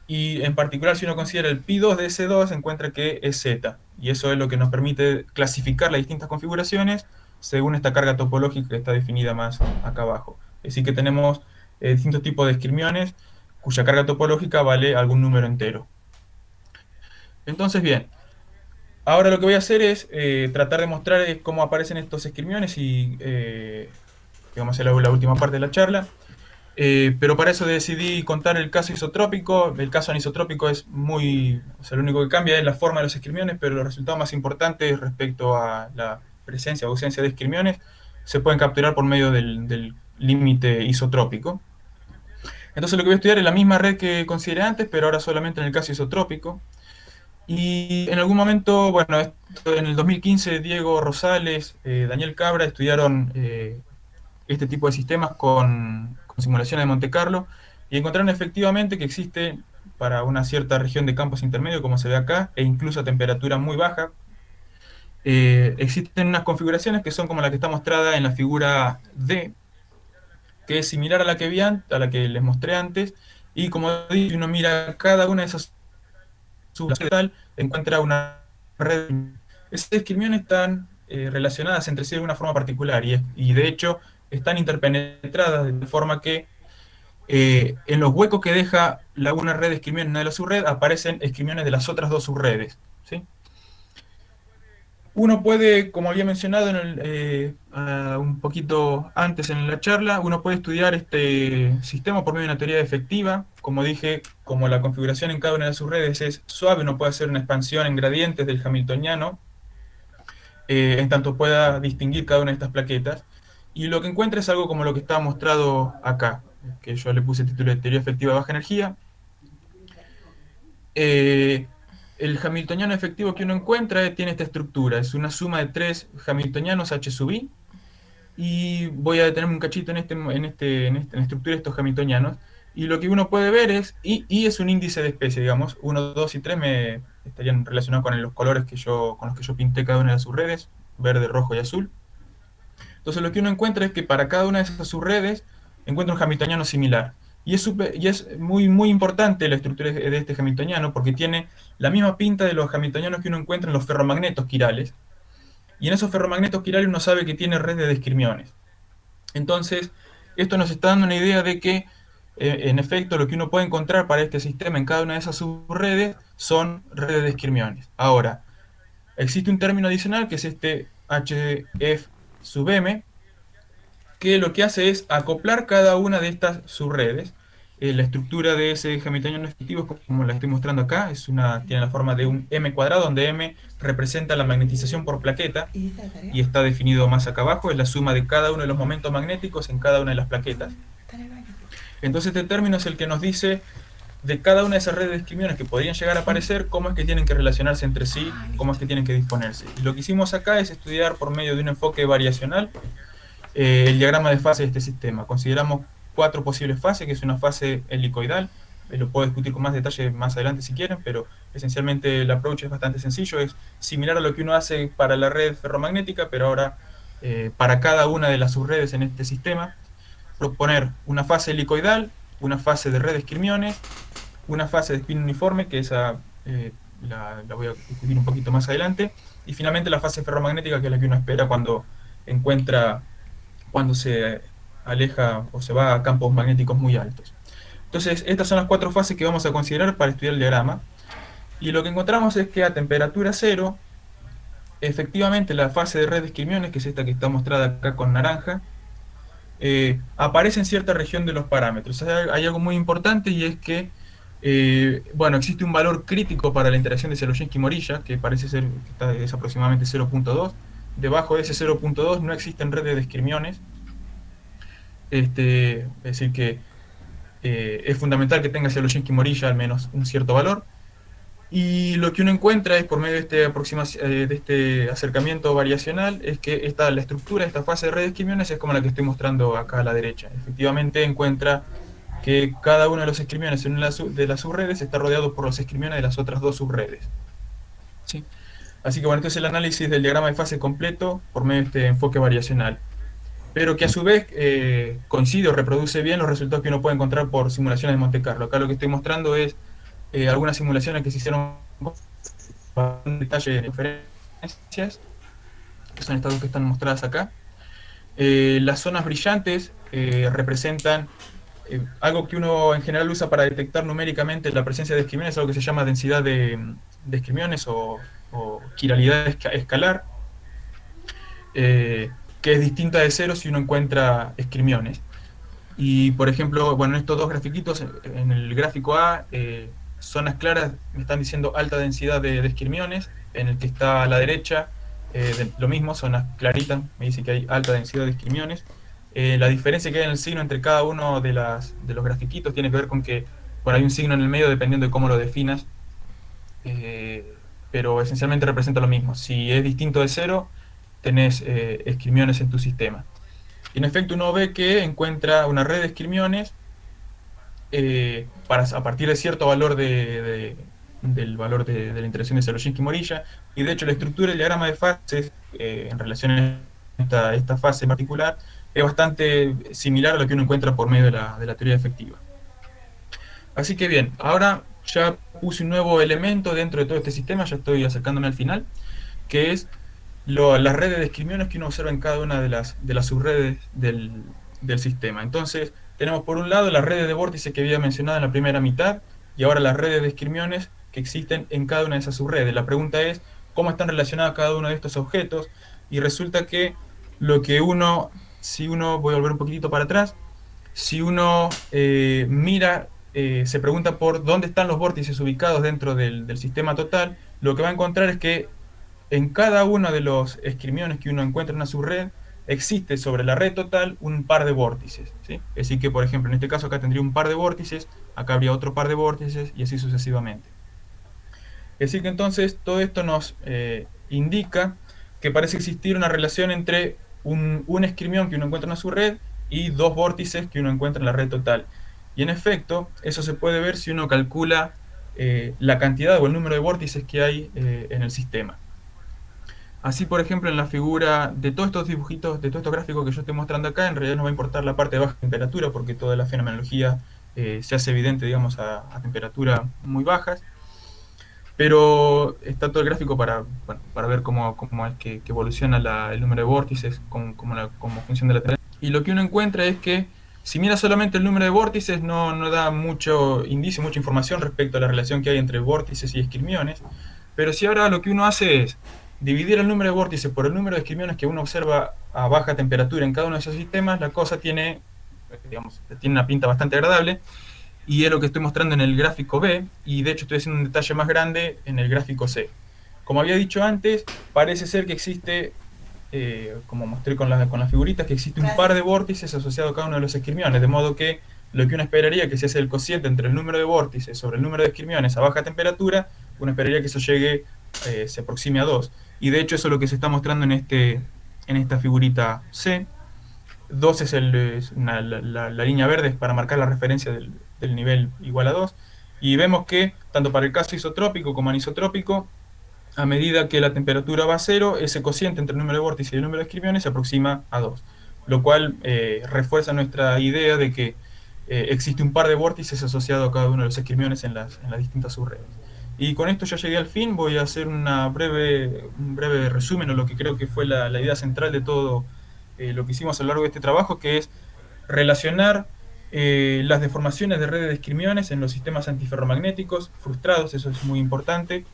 [SPEAKER 2] y en particular si uno considera el pi2 de S2, se encuentra que es Z, y eso es lo que nos permite clasificar las distintas configuraciones según esta carga topológica que está definida más acá abajo. Es decir, que tenemos distintos tipos de esquirmiones cuya carga topológica vale algún número entero. Entonces, bien, ahora lo que voy a hacer es tratar de mostrar cómo aparecen estos esquirmiones y que vamos a hacer la última parte de la charla. Pero para eso decidí contar el caso isotrópico. El caso anisotrópico es muy... O sea, lo único que cambia es la forma de los esquirmiones, pero los resultados más importantes respecto a la presencia o ausencia de esquirmiones se pueden capturar por medio del límite isotrópico. Entonces lo que voy a estudiar es la misma red que consideré antes, pero ahora solamente en el caso isotrópico. Y en algún momento, bueno, en el 2015 Diego Rosales, Daniel Cabra estudiaron este tipo de sistemas con simulaciones de Monte Carlo y encontraron efectivamente que existe para una cierta región de campos intermedios, como se ve acá, e incluso a temperatura muy baja, existen unas configuraciones que son como la que está mostrada en la figura D, que es similar a la que a la que les mostré antes, y como dije, uno mira cada una de esas subtal, encuentra una red. Esas esquirmiones están relacionadas entre sí de una forma particular y de hecho están interpenetradas de tal forma que en los huecos que deja una red de esquirmiones en una de las subredes aparecen esquirmiones de las otras dos subredes. ¿Sí? Uno puede, como había mencionado un poquito antes en la charla, uno puede estudiar este sistema por medio de una teoría efectiva. Como dije, como la configuración en cada una de sus redes es suave, uno puede hacer una expansión en gradientes del hamiltoniano, en tanto pueda distinguir cada una de estas plaquetas. Y lo que encuentra es algo como lo que está mostrado acá, que yo le puse el título de teoría efectiva de baja energía. Eh, el hamiltoniano efectivo que uno encuentra tiene esta estructura, es una suma de tres hamiltonianos H sub i, y voy a detenerme un cachito en la estructura de estos hamiltonianos, y lo que uno puede ver es, y es un índice de especie, digamos, 1, 2 y 3 estarían relacionados con los colores con los que yo pinté cada una de las subredes, verde, rojo y azul. Entonces lo que uno encuentra es que para cada una de esas subredes encuentra un hamiltoniano similar. Y es muy, muy importante la estructura de este hamiltoniano porque tiene la misma pinta de los hamiltonianos que uno encuentra en los ferromagnetos quirales. Y en esos ferromagnetos quirales uno sabe que tiene redes de esquirmiones. Entonces, esto nos está dando una idea de que En efecto, lo que uno puede encontrar para este sistema en cada una de esas subredes son redes de esquirmiones. Ahora, existe un término adicional que es este HF sub m, que lo que hace es acoplar cada una de estas subredes. La estructura de ese hamiltoniano efectivo, como la estoy mostrando acá, tiene la forma de un m cuadrado, donde m representa la magnetización por plaqueta
[SPEAKER 1] ¿Y esa tarea?
[SPEAKER 2] y está definido más acá abajo, es la suma de cada uno de los momentos magnéticos en cada una de las plaquetas.
[SPEAKER 1] Está en el baño.
[SPEAKER 2] Entonces este término es el que nos dice de cada una de esas redes de esquirmiones que podrían llegar a aparecer, cómo es que tienen que relacionarse entre sí, cómo es que tienen que disponerse. Y lo que hicimos acá es estudiar por medio de un enfoque variacional el diagrama de fase de este sistema. Consideramos 4 posibles fases, que es una fase helicoidal, lo puedo discutir con más detalle más adelante si quieren, pero esencialmente el approach es bastante sencillo, es similar a lo que uno hace para la red ferromagnética, pero ahora para cada una de las subredes en este sistema, proponer una fase helicoidal, una fase de red de esquirmiones, una fase de spin uniforme, que esa la voy a discutir un poquito más adelante, y finalmente la fase ferromagnética, que es la que uno espera cuando se aleja o se va a campos magnéticos muy altos. Entonces, estas son las 4 fases que vamos a considerar para estudiar el diagrama, y lo que encontramos es que a temperatura cero, efectivamente la fase de red de esquirmiones, que es esta que está mostrada acá con naranja, aparece en cierta región de los parámetros. Hay algo muy importante, y es que bueno, existe un valor crítico para la interacción de Zerojensky-Morilla, que parece ser que es aproximadamente 0.2. Debajo de ese 0.2 no existen redes de esquirmiones. Es decir que es fundamental que tenga Zerojensky-Morilla al menos un cierto valor. Y lo que uno encuentra es por medio de este acercamiento variacional, es que la estructura de esta fase de red de esquirmiones es como la que estoy mostrando acá a la derecha. Efectivamente encuentra que cada uno de los esquirmiones en una de las subredes está rodeado por los esquirmiones de las otras 2 subredes. ¿Sí? Así que bueno, este es el análisis del diagrama de fase completo por medio de este enfoque variacional, pero que a su vez coincide o reproduce bien los resultados que uno puede encontrar por simulaciones de Monte Carlo. Acá lo que estoy mostrando es algunas simulaciones que se hicieron con detalle de diferencias, que son estas dos que están mostradas acá. Las zonas brillantes representan algo que uno en general usa para detectar numéricamente la presencia de esquirmiones, algo que se llama densidad de esquirmiones o quiralidad escalar, que es distinta de cero si uno encuentra esquirmiones. Y por ejemplo, bueno, en estos dos grafiquitos, en el gráfico A, zonas claras me están diciendo alta densidad de esquirmiones, en el que está a la derecha, lo mismo, zonas claritas, me dice que hay alta densidad de esquirmiones. La diferencia que hay en el signo entre cada uno de los grafiquitos tiene que ver con que hay un signo en el medio dependiendo de cómo lo definas, pero esencialmente representa lo mismo. Si es distinto de cero, tenés esquirmiones en tu sistema. Y en efecto uno ve que encuentra una red de esquirmiones a partir de cierto valor del valor de la interacción de Zerojensky-Morilla, y de hecho la estructura del diagrama de fases en relación a esta fase en particular es bastante similar a lo que uno encuentra por medio de la teoría efectiva. Así que bien, ahora ya puse un nuevo elemento dentro de todo este sistema, ya estoy acercándome al final, que es las redes de esquirmiones que uno observa en cada una de las subredes del sistema. Entonces, tenemos por un lado las redes de vórtices que había mencionado en la primera mitad, y ahora las redes de esquirmiones que existen en cada una de esas subredes. La pregunta es, ¿cómo están relacionados cada uno de estos objetos? Y resulta que si uno, voy a volver un poquitito para atrás, si uno mira, se pregunta por dónde están los vórtices ubicados dentro del sistema total, lo que va a encontrar es que en cada uno de los esquirmiones que uno encuentra en una subred, existe sobre la red total un par de vórtices, ¿sí? Es decir que, por ejemplo, en este caso acá tendría un par de vórtices, acá habría otro par de vórtices, y así sucesivamente. Es decir que entonces todo esto nos indica que parece existir una relación entre un esquirmión que uno encuentra en una subred y 2 vórtices que uno encuentra en la red total. Y en efecto, eso se puede ver si uno calcula la cantidad o el número de vórtices que hay en el sistema. Así, por ejemplo, en la figura de todos estos dibujitos, de todos estos gráficos que yo estoy mostrando acá, en realidad no va a importar la parte de baja temperatura, porque toda la fenomenología se hace evidente, digamos, a temperatura muy bajas. Pero está todo el gráfico para ver cómo es que evoluciona el número de vórtices como función de la temperatura. Y lo que uno encuentra es que si mira solamente el número de vórtices, no da mucho indicio, mucha información respecto a la relación que hay entre vórtices y esquirmiones. Pero si ahora lo que uno hace es dividir el número de vórtices por el número de esquirmiones que uno observa a baja temperatura en cada uno de esos sistemas, la cosa tiene, digamos, tiene una pinta bastante agradable. Y es lo que estoy mostrando en el gráfico B, y de hecho estoy haciendo un detalle más grande en el gráfico C. Como había dicho antes, parece ser que existe, como mostré con las figuritas, que existe un par de vórtices asociados a cada uno de los esquirmiones, de modo que lo que uno esperaría que se hace el cociente entre el número de vórtices sobre el número de esquirmiones a baja temperatura, uno esperaría que eso llegue, se aproxime a 2. Y de hecho eso es lo que se está mostrando en esta figurita C. 2 es la línea verde para marcar la referencia del nivel igual a 2. Y vemos que, tanto para el caso isotrópico como anisotrópico, a medida que la temperatura va a 0, ese cociente entre el número de vórtices y el número de esquirmiones se aproxima a 2. Lo cual refuerza nuestra idea de que existe un par de vórtices asociados a cada uno de los esquirmiones en las distintas subredes. Y con esto ya llegué al fin. Voy a hacer un breve resumen de lo que creo que fue la idea central de todo lo que hicimos a lo largo de este trabajo, que es relacionar las deformaciones de redes de esquirmiones en los sistemas antiferromagnéticos frustrados, eso es muy importante,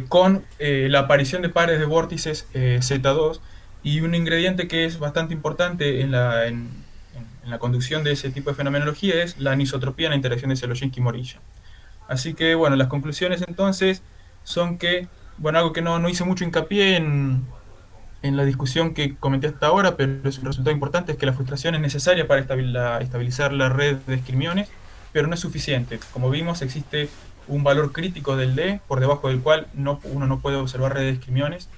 [SPEAKER 2] con la aparición de pares de vórtices Z2, y un ingrediente que es bastante importante en la conducción de ese tipo de fenomenología es la anisotropía en la interacción de Sologinsky-Morilla. Así que, bueno, las conclusiones entonces son que, bueno, algo que no hice mucho hincapié en la discusión que comenté hasta ahora, pero es un resultado importante, es que la frustración es necesaria para estabilizar la red de esquirmiones, pero no es suficiente. Como vimos, existe un valor crítico del D, por debajo del cual uno no puede observar redes de esquirmiones,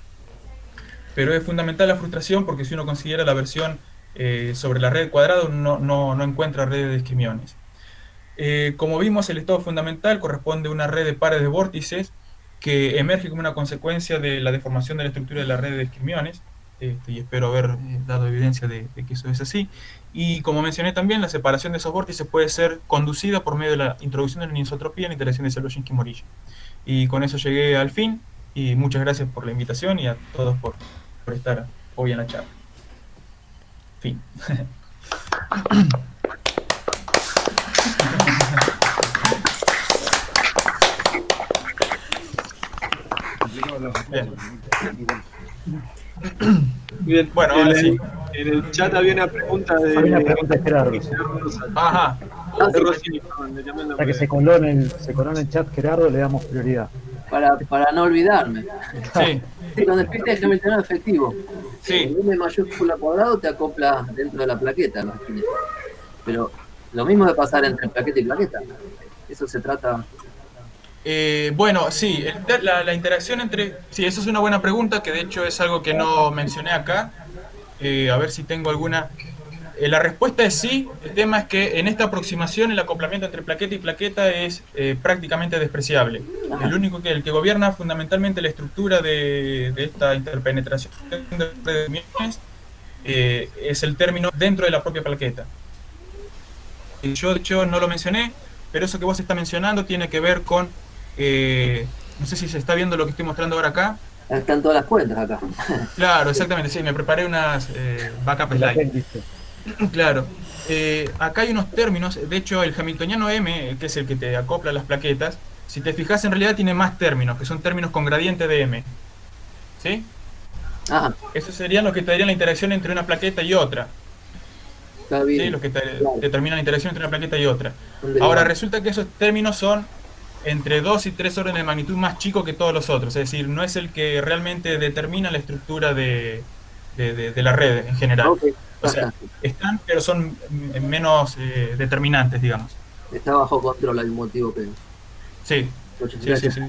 [SPEAKER 2] pero es fundamental la frustración porque si uno considera la versión sobre la red cuadrado, no encuentra redes de esquirmiones. Como vimos, el estado fundamental corresponde a una red de pares de vórtices que emerge como una consecuencia de la deformación de la estructura de la red de esquirmiones, y espero haber dado evidencia de que eso es así. Y como mencioné también, la separación de esos vórtices puede ser conducida por medio de la introducción de la anisotropía en la interacción de Sologinsky-Morilla. Y con eso llegué al fin, y muchas gracias por la invitación y a todos por estar hoy en la charla. Fin. Bien.
[SPEAKER 4] Bien,
[SPEAKER 2] Bueno, ahora sí.
[SPEAKER 4] En el chat había una pregunta de.
[SPEAKER 5] Hay una pregunta de Gerardo.
[SPEAKER 2] Ajá.
[SPEAKER 4] De Rosini, perdón, le llamé el
[SPEAKER 5] Para
[SPEAKER 4] nombre.
[SPEAKER 5] que se coló en el chat Gerardo, le damos prioridad.
[SPEAKER 6] Para no olvidarme.
[SPEAKER 2] Sí.
[SPEAKER 6] Sí, cuando existe el hamiltoniano efectivo,
[SPEAKER 2] Sí.
[SPEAKER 6] el M mayúscula cuadrado te acopla dentro de la plaqueta, ¿no? Pero lo mismo de pasar entre plaqueta y plaqueta. Eso se trata.
[SPEAKER 2] Bueno, sí, la interacción entre... Sí, eso es una buena pregunta, que de hecho es algo que no mencioné acá. A ver si tengo alguna... la respuesta es sí. El tema es que en esta aproximación el acoplamiento entre plaqueta y plaqueta es prácticamente despreciable. El único el que gobierna fundamentalmente la estructura de esta interpenetración de redes es el término dentro de la propia plaqueta. Yo de hecho no lo mencioné, pero eso que vos estás mencionando tiene que ver con... no sé si se está viendo lo que estoy mostrando ahora acá.
[SPEAKER 6] Están todas las cuentas acá.
[SPEAKER 2] Claro, exactamente, sí, me preparé unas backup
[SPEAKER 5] El
[SPEAKER 2] slides.
[SPEAKER 5] apéndice.
[SPEAKER 2] Claro. Acá hay unos términos, de hecho el hamiltoniano M, que es el que te acopla las plaquetas, si te fijas en realidad tiene más términos, que son términos con gradiente de M. ¿Sí?
[SPEAKER 6] Ah,
[SPEAKER 2] Esos serían los que te darían la interacción entre una plaqueta y otra.
[SPEAKER 6] está bien.
[SPEAKER 2] ¿Sí? Los que
[SPEAKER 6] Claro.
[SPEAKER 2] determinan la interacción entre una plaqueta y otra.
[SPEAKER 6] Son derivados.
[SPEAKER 2] Ahora resulta que esos términos son entre 2 y 3 órdenes de magnitud más chicos que todos los otros, es decir, no es el que realmente determina la estructura de la red en general.
[SPEAKER 6] Ok,
[SPEAKER 2] O sea,
[SPEAKER 6] fantástico.
[SPEAKER 2] están, pero son menos determinantes, digamos.
[SPEAKER 6] Está bajo control al motivo que.
[SPEAKER 2] Sí,
[SPEAKER 6] Muchas
[SPEAKER 2] sí,
[SPEAKER 6] gracias.
[SPEAKER 2] sí.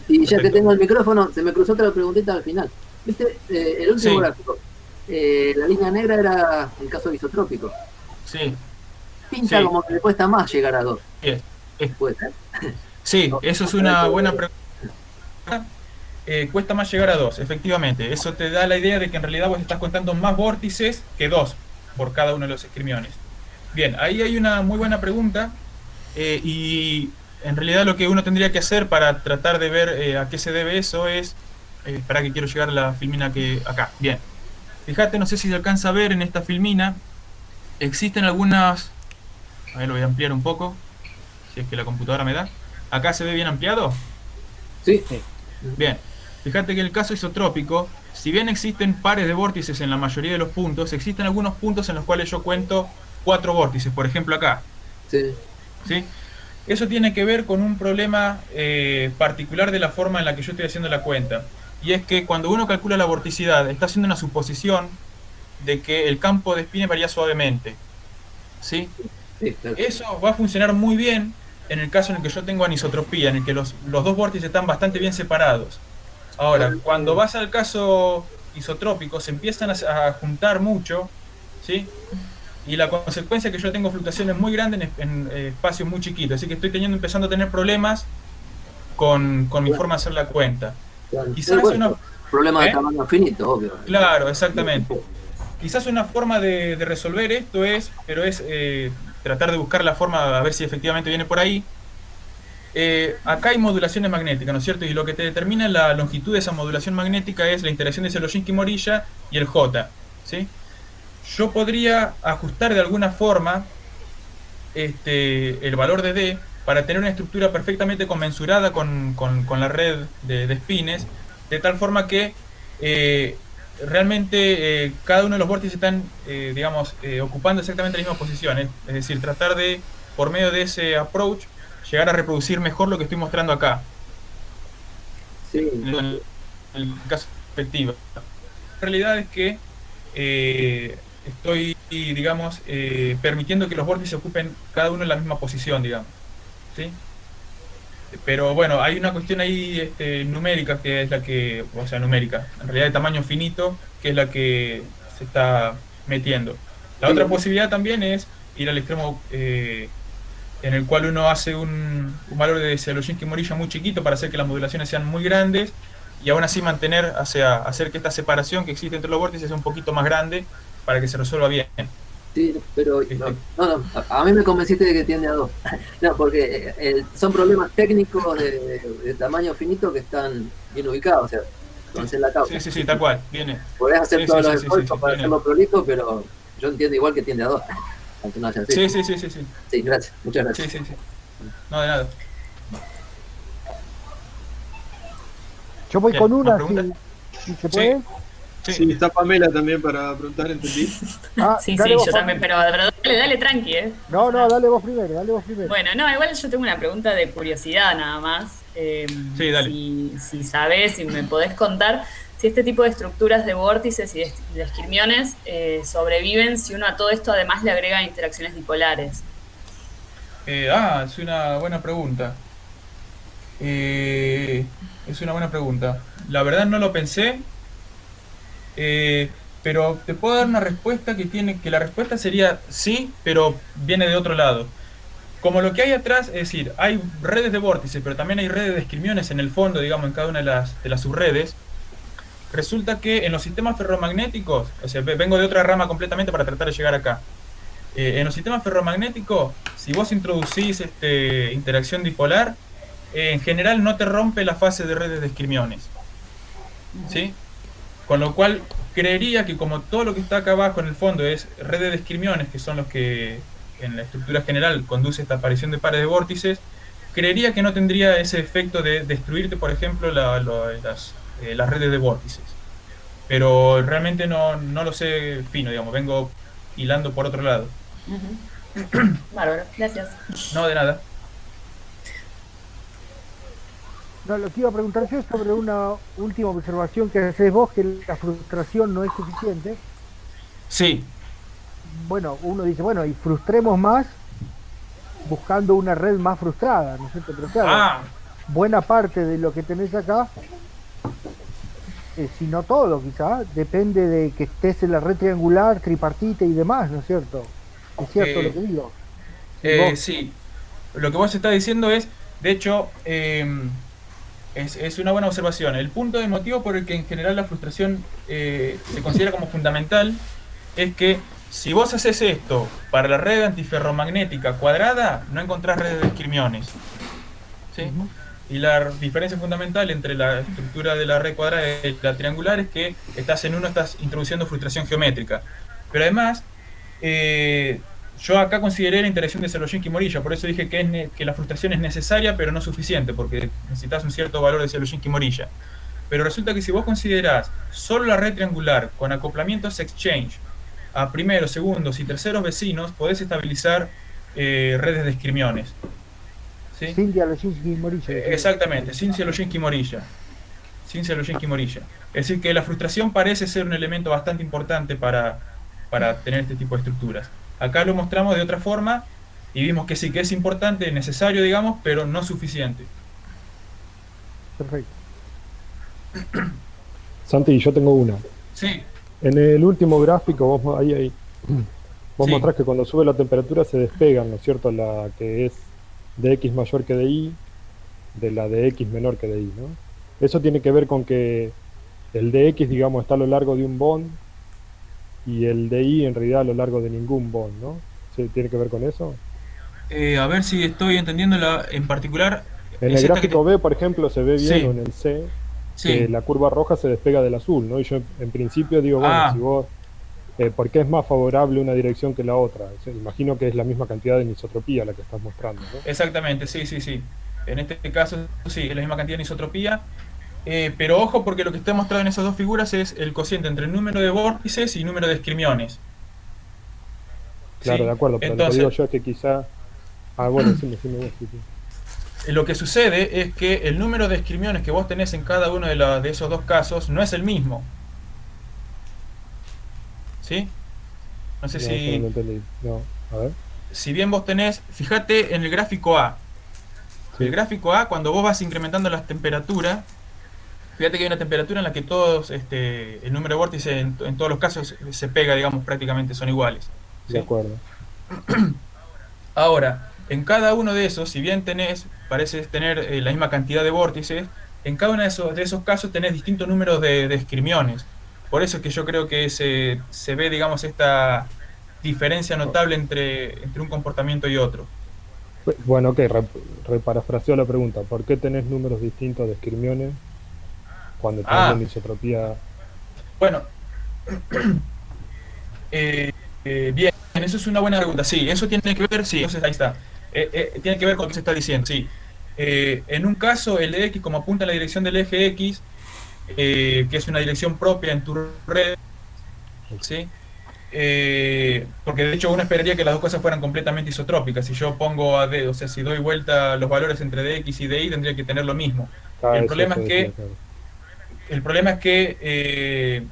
[SPEAKER 6] Y ya que
[SPEAKER 2] Perfecto.
[SPEAKER 6] tengo el micrófono, se me cruzó otra preguntita al final. ¿Viste? El último
[SPEAKER 2] Sí.
[SPEAKER 6] gráfico. La línea negra era el caso isotrópico.
[SPEAKER 2] Sí,
[SPEAKER 6] Pinta
[SPEAKER 2] Sí.
[SPEAKER 6] como que le cuesta más llegar a 2.
[SPEAKER 2] bien.
[SPEAKER 6] ¿Puede ser?
[SPEAKER 2] Sí, eso es una buena pregunta. Cuesta más llegar a 2, efectivamente. Eso te da la idea de que en realidad vos estás contando más vórtices que 2 por cada uno de los esquirmiones. Bien, ahí hay una muy buena pregunta, y en realidad lo que uno tendría que hacer para tratar de ver a qué se debe eso es... para que quiero llegar a la filmina que acá. Bien. Fíjate, no sé si se alcanza a ver en esta filmina, existen algunas... A ver, lo voy a ampliar un poco, si es que la computadora me da. ¿Acá se ve bien ampliado?
[SPEAKER 6] Sí,
[SPEAKER 2] Bien, fíjate que en el caso isotrópico, si bien existen pares de vórtices en la mayoría de los puntos, existen algunos puntos en los cuales yo cuento 4 vórtices, por ejemplo acá,
[SPEAKER 6] sí.
[SPEAKER 2] ¿sí? Eso tiene que ver con un problema particular de la forma en la que yo estoy haciendo la cuenta. Y es que cuando uno calcula la vorticidad, está haciendo una suposición de que el campo de spin varía suavemente, ¿sí?
[SPEAKER 6] Sí, claro.
[SPEAKER 2] Eso va a funcionar muy bien en el caso en el que yo tengo anisotropía, en el que los dos vórtices están bastante bien separados. Ahora, cuando vas al caso isotrópico, se empiezan a juntar mucho, ¿sí? Y la consecuencia es que yo tengo fluctuaciones muy grandes en espacios muy chiquitos, así que estoy empezando a tener problemas con mi forma de hacer la cuenta.
[SPEAKER 6] Claro.
[SPEAKER 2] Quizás
[SPEAKER 6] Bueno,
[SPEAKER 2] una...
[SPEAKER 6] problema de
[SPEAKER 2] ¿Eh?
[SPEAKER 6] tamaño finito, obvio.
[SPEAKER 2] Claro, exactamente. Quizás una forma de resolver esto es tratar de buscar la forma, a ver si efectivamente viene por ahí. Acá hay modulaciones magnéticas, ¿no es cierto? Y lo que te determina la longitud de esa modulación magnética es la interacción de Sierlowinski-Morilla y el J, ¿sí? Yo podría ajustar de alguna forma el valor de D para tener una estructura perfectamente conmensurada con la red de spines, de tal forma que realmente cada uno de los vórtices están, ocupando exactamente las mismas posiciones. Es decir, tratar de, por medio de ese approach, llegar a reproducir mejor lo que estoy mostrando acá.
[SPEAKER 6] Sí.
[SPEAKER 2] En el caso de perspectiva. La realidad es que estoy, permitiendo que los vórtices ocupen cada uno en la misma posición, digamos, ¿sí? Pero bueno, hay una cuestión ahí numérica que es la que, o sea, numérica, en realidad de tamaño finito, que es la que se está metiendo. La otra posibilidad también es ir al extremo en el cual uno hace un valor de Sierlowinski-Morilla muy chiquito para hacer que las modulaciones sean muy grandes y aún así hacer que esta separación que existe entre los vórtices sea un poquito más grande para que se resuelva bien.
[SPEAKER 6] Sí, pero a mí me convenciste de que tiende a 2. No, porque son problemas técnicos de tamaño finito que están bien ubicados, o sea, conocer la causa.
[SPEAKER 2] Sí, tal cual, viene.
[SPEAKER 6] Podés hacer
[SPEAKER 2] Sí,
[SPEAKER 6] todos
[SPEAKER 2] sí,
[SPEAKER 6] los
[SPEAKER 2] sí,
[SPEAKER 6] esfuerzos para
[SPEAKER 2] viene.
[SPEAKER 6] hacerlo prolijo, pero yo entiendo igual que tiende a 2. Aunque no haya así.
[SPEAKER 2] Sí.
[SPEAKER 6] Sí, gracias, muchas gracias.
[SPEAKER 2] Sí. No, de nada.
[SPEAKER 3] Yo voy
[SPEAKER 2] Bien,
[SPEAKER 3] con una,
[SPEAKER 2] ¿más preguntas?
[SPEAKER 3] si se puede.
[SPEAKER 2] Sí.
[SPEAKER 4] Sí, está Pamela también para preguntar, entendí.
[SPEAKER 3] Ah,
[SPEAKER 7] Sí,
[SPEAKER 3] dale
[SPEAKER 7] sí,
[SPEAKER 3] vos,
[SPEAKER 7] yo
[SPEAKER 3] Pam.
[SPEAKER 7] también, pero dale tranqui, ¿eh?
[SPEAKER 3] No, dale vos primero,
[SPEAKER 7] Bueno, no, igual yo tengo una pregunta de curiosidad nada más.
[SPEAKER 2] Sí, dale.
[SPEAKER 7] Si sabés, si me podés contar si este tipo de estructuras de vórtices y de esquirmiones sobreviven si uno a todo esto además le agrega interacciones dipolares.
[SPEAKER 2] Es una buena pregunta. Es una buena pregunta. La verdad no lo pensé, pero te puedo dar una respuesta que la respuesta sería sí, pero viene de otro lado. Como lo que hay atrás, es decir, hay redes de vórtices, pero también hay redes de esquirmiones en el fondo, digamos, en cada una de las subredes. Resulta que en los sistemas ferromagnéticos, o sea, vengo de otra rama completamente para tratar de llegar acá. En los sistemas ferromagnéticos, si vos introducís interacción dipolar, en general no te rompe la fase de redes de esquirmiones, ¿sí? Con lo cual, creería que como todo lo que está acá abajo en el fondo es redes de esquirmiones, que son los que en la estructura general conduce esta aparición de pares de vórtices, creería que no tendría ese efecto de destruirte, por ejemplo, las redes de vórtices. Pero realmente no lo sé fino, digamos, vengo hilando por otro lado.
[SPEAKER 7] Bárbaro, gracias.
[SPEAKER 2] No, de nada.
[SPEAKER 3] No, lo que iba a preguntar yo es sobre una última observación que haces vos, que la frustración no es suficiente.
[SPEAKER 2] Sí,
[SPEAKER 3] Bueno, uno dice, bueno, y frustremos más buscando una red más frustrada, ¿no es cierto? Pero claro, buena parte de lo que tenés acá, si no todo quizá, depende de que estés en la red triangular, tripartita y demás, ¿no es cierto? ¿Es cierto lo que digo?
[SPEAKER 2] sí. Lo que vos estás diciendo es, de hecho, es una buena observación. El punto de motivo por el que en general la frustración se considera como fundamental es que si vos haces esto para la red antiferromagnética cuadrada, no encontrás redes de esquirmiones, ¿sí? Y la diferencia fundamental entre la estructura de la red cuadrada y la triangular es que estás introduciendo frustración geométrica. Pero además, yo acá consideré la interacción de Sologinsky y Morilla, por eso dije que la frustración es necesaria pero no suficiente, porque necesitas un cierto valor de Sologinsky y Morilla. Pero resulta que si vos considerás solo la red triangular con acoplamientos exchange a primeros, segundos y terceros vecinos, podés estabilizar redes de esquirmiones. ¿Sí?
[SPEAKER 3] Sin Sologinsky y Morilla.
[SPEAKER 2] Exactamente, sin Sologinsky y Morilla. Sin Sologinsky y Morilla. Es decir, que la frustración parece ser un elemento bastante importante para tener este tipo de estructuras. Acá lo mostramos de otra forma y vimos que sí, que es importante, necesario, digamos, pero no suficiente.
[SPEAKER 3] Perfecto.
[SPEAKER 8] Santi, yo tengo una.
[SPEAKER 2] Sí.
[SPEAKER 8] En el último gráfico, vos
[SPEAKER 2] Sí.
[SPEAKER 8] mostrás que cuando sube la temperatura se despegan, ¿no es cierto? La que es de X mayor que de Y, de la de X menor que de Y, ¿no? Eso tiene que ver con que el de X, digamos, está a lo largo de un bond y el de Y en realidad a lo largo de ningún bond, ¿no? ¿Sí? ¿Tiene que ver con eso?
[SPEAKER 2] A ver si estoy entendiendo en particular.
[SPEAKER 8] En el gráfico B, por ejemplo, se ve bien,
[SPEAKER 2] Sí.
[SPEAKER 8] o en el C,
[SPEAKER 2] Sí.
[SPEAKER 8] que la curva roja se despega del azul, ¿no? Y yo en principio digo, bueno, si vos, ¿por qué es más favorable una dirección que la otra? O sea, imagino que es la misma cantidad de anisotropía la que estás mostrando, ¿no?
[SPEAKER 2] Exactamente, sí. En este caso, sí, es la misma cantidad de anisotropía. Pero ojo, porque lo que está mostrado en esas dos figuras es el cociente entre el número de vórtices y número de esquirmiones.
[SPEAKER 8] Claro,
[SPEAKER 2] ¿Sí?
[SPEAKER 8] de acuerdo, pero
[SPEAKER 2] Entonces,
[SPEAKER 8] lo que digo yo es que quizá... Ah, bueno, decime vos, sí.
[SPEAKER 2] lo que sucede es que el número de esquirmiones que vos tenés en cada uno de esos dos casos no es el mismo. ¿Sí? No sé si...
[SPEAKER 8] No entendí. No, a ver.
[SPEAKER 2] Si bien vos tenés... Fíjate en el gráfico A.
[SPEAKER 8] Sí.
[SPEAKER 2] El gráfico A, cuando vos vas incrementando las temperaturas, fíjate que hay una temperatura en la que todos, el número de vórtices en todos los casos se pega, digamos, prácticamente son iguales. ¿Sí?
[SPEAKER 8] De acuerdo.
[SPEAKER 2] Ahora, en cada uno de esos, si bien pareces tener la misma cantidad de vórtices, en cada uno de esos casos tenés distintos números de esquirmiones. Por eso es que yo creo que se ve, digamos, esta diferencia notable entre un comportamiento y otro.
[SPEAKER 8] Bueno, ok, reparafraseo la pregunta. ¿Por qué tenés números distintos de esquirmiones cuando tenés anisotropía?
[SPEAKER 2] Bueno, bien, eso es una buena pregunta. Sí, eso tiene que ver, sí, entonces ahí está. Tiene que ver con lo que se está diciendo, sí. En un caso, el de X, como apunta en la dirección del eje X, que es una dirección propia en tu red, ¿sí? Porque de hecho uno esperaría que las dos cosas fueran completamente isotrópicas. Si yo pongo a D, o sea, si doy vuelta los valores entre DX y DY, tendría que tener lo mismo. El problema es que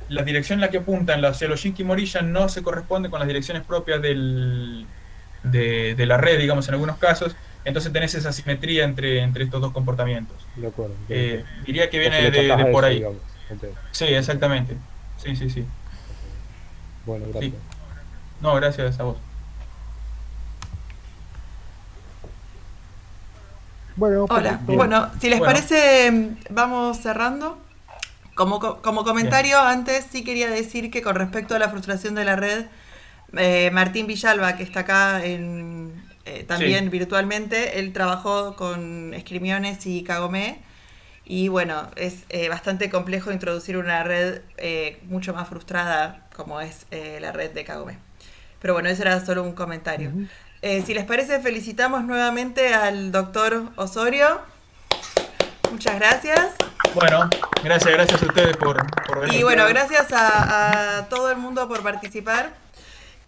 [SPEAKER 2] la dirección en la que apuntan la Sologinsky y Morilla no se corresponde con las direcciones propias de la red, digamos, en algunos casos. Entonces tenés esa asimetría entre estos dos comportamientos.
[SPEAKER 8] De acuerdo.
[SPEAKER 2] Diría que viene de por ahí.
[SPEAKER 8] Okay.
[SPEAKER 2] Sí, exactamente. Sí.
[SPEAKER 8] Bueno, gracias.
[SPEAKER 2] Sí. No, gracias a vos.
[SPEAKER 3] Bueno,
[SPEAKER 1] Hola,
[SPEAKER 3] perfecto.
[SPEAKER 1] bueno, si les parece, vamos cerrando. Como comentario, antes sí quería decir que con respecto a la frustración de la red, Martín Villalba, que está acá también virtualmente, él trabajó con esquirmiones y Kagome, y bueno, es bastante complejo introducir una red mucho más frustrada como es la red de Kagome. Pero bueno, eso era solo un comentario. Si les parece, felicitamos nuevamente al doctor Osorio. Muchas gracias.
[SPEAKER 2] Bueno, gracias a ustedes por venir.
[SPEAKER 1] Y bueno, gracias a todo el mundo por participar.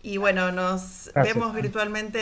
[SPEAKER 1] Y bueno, nos vemos virtualmente.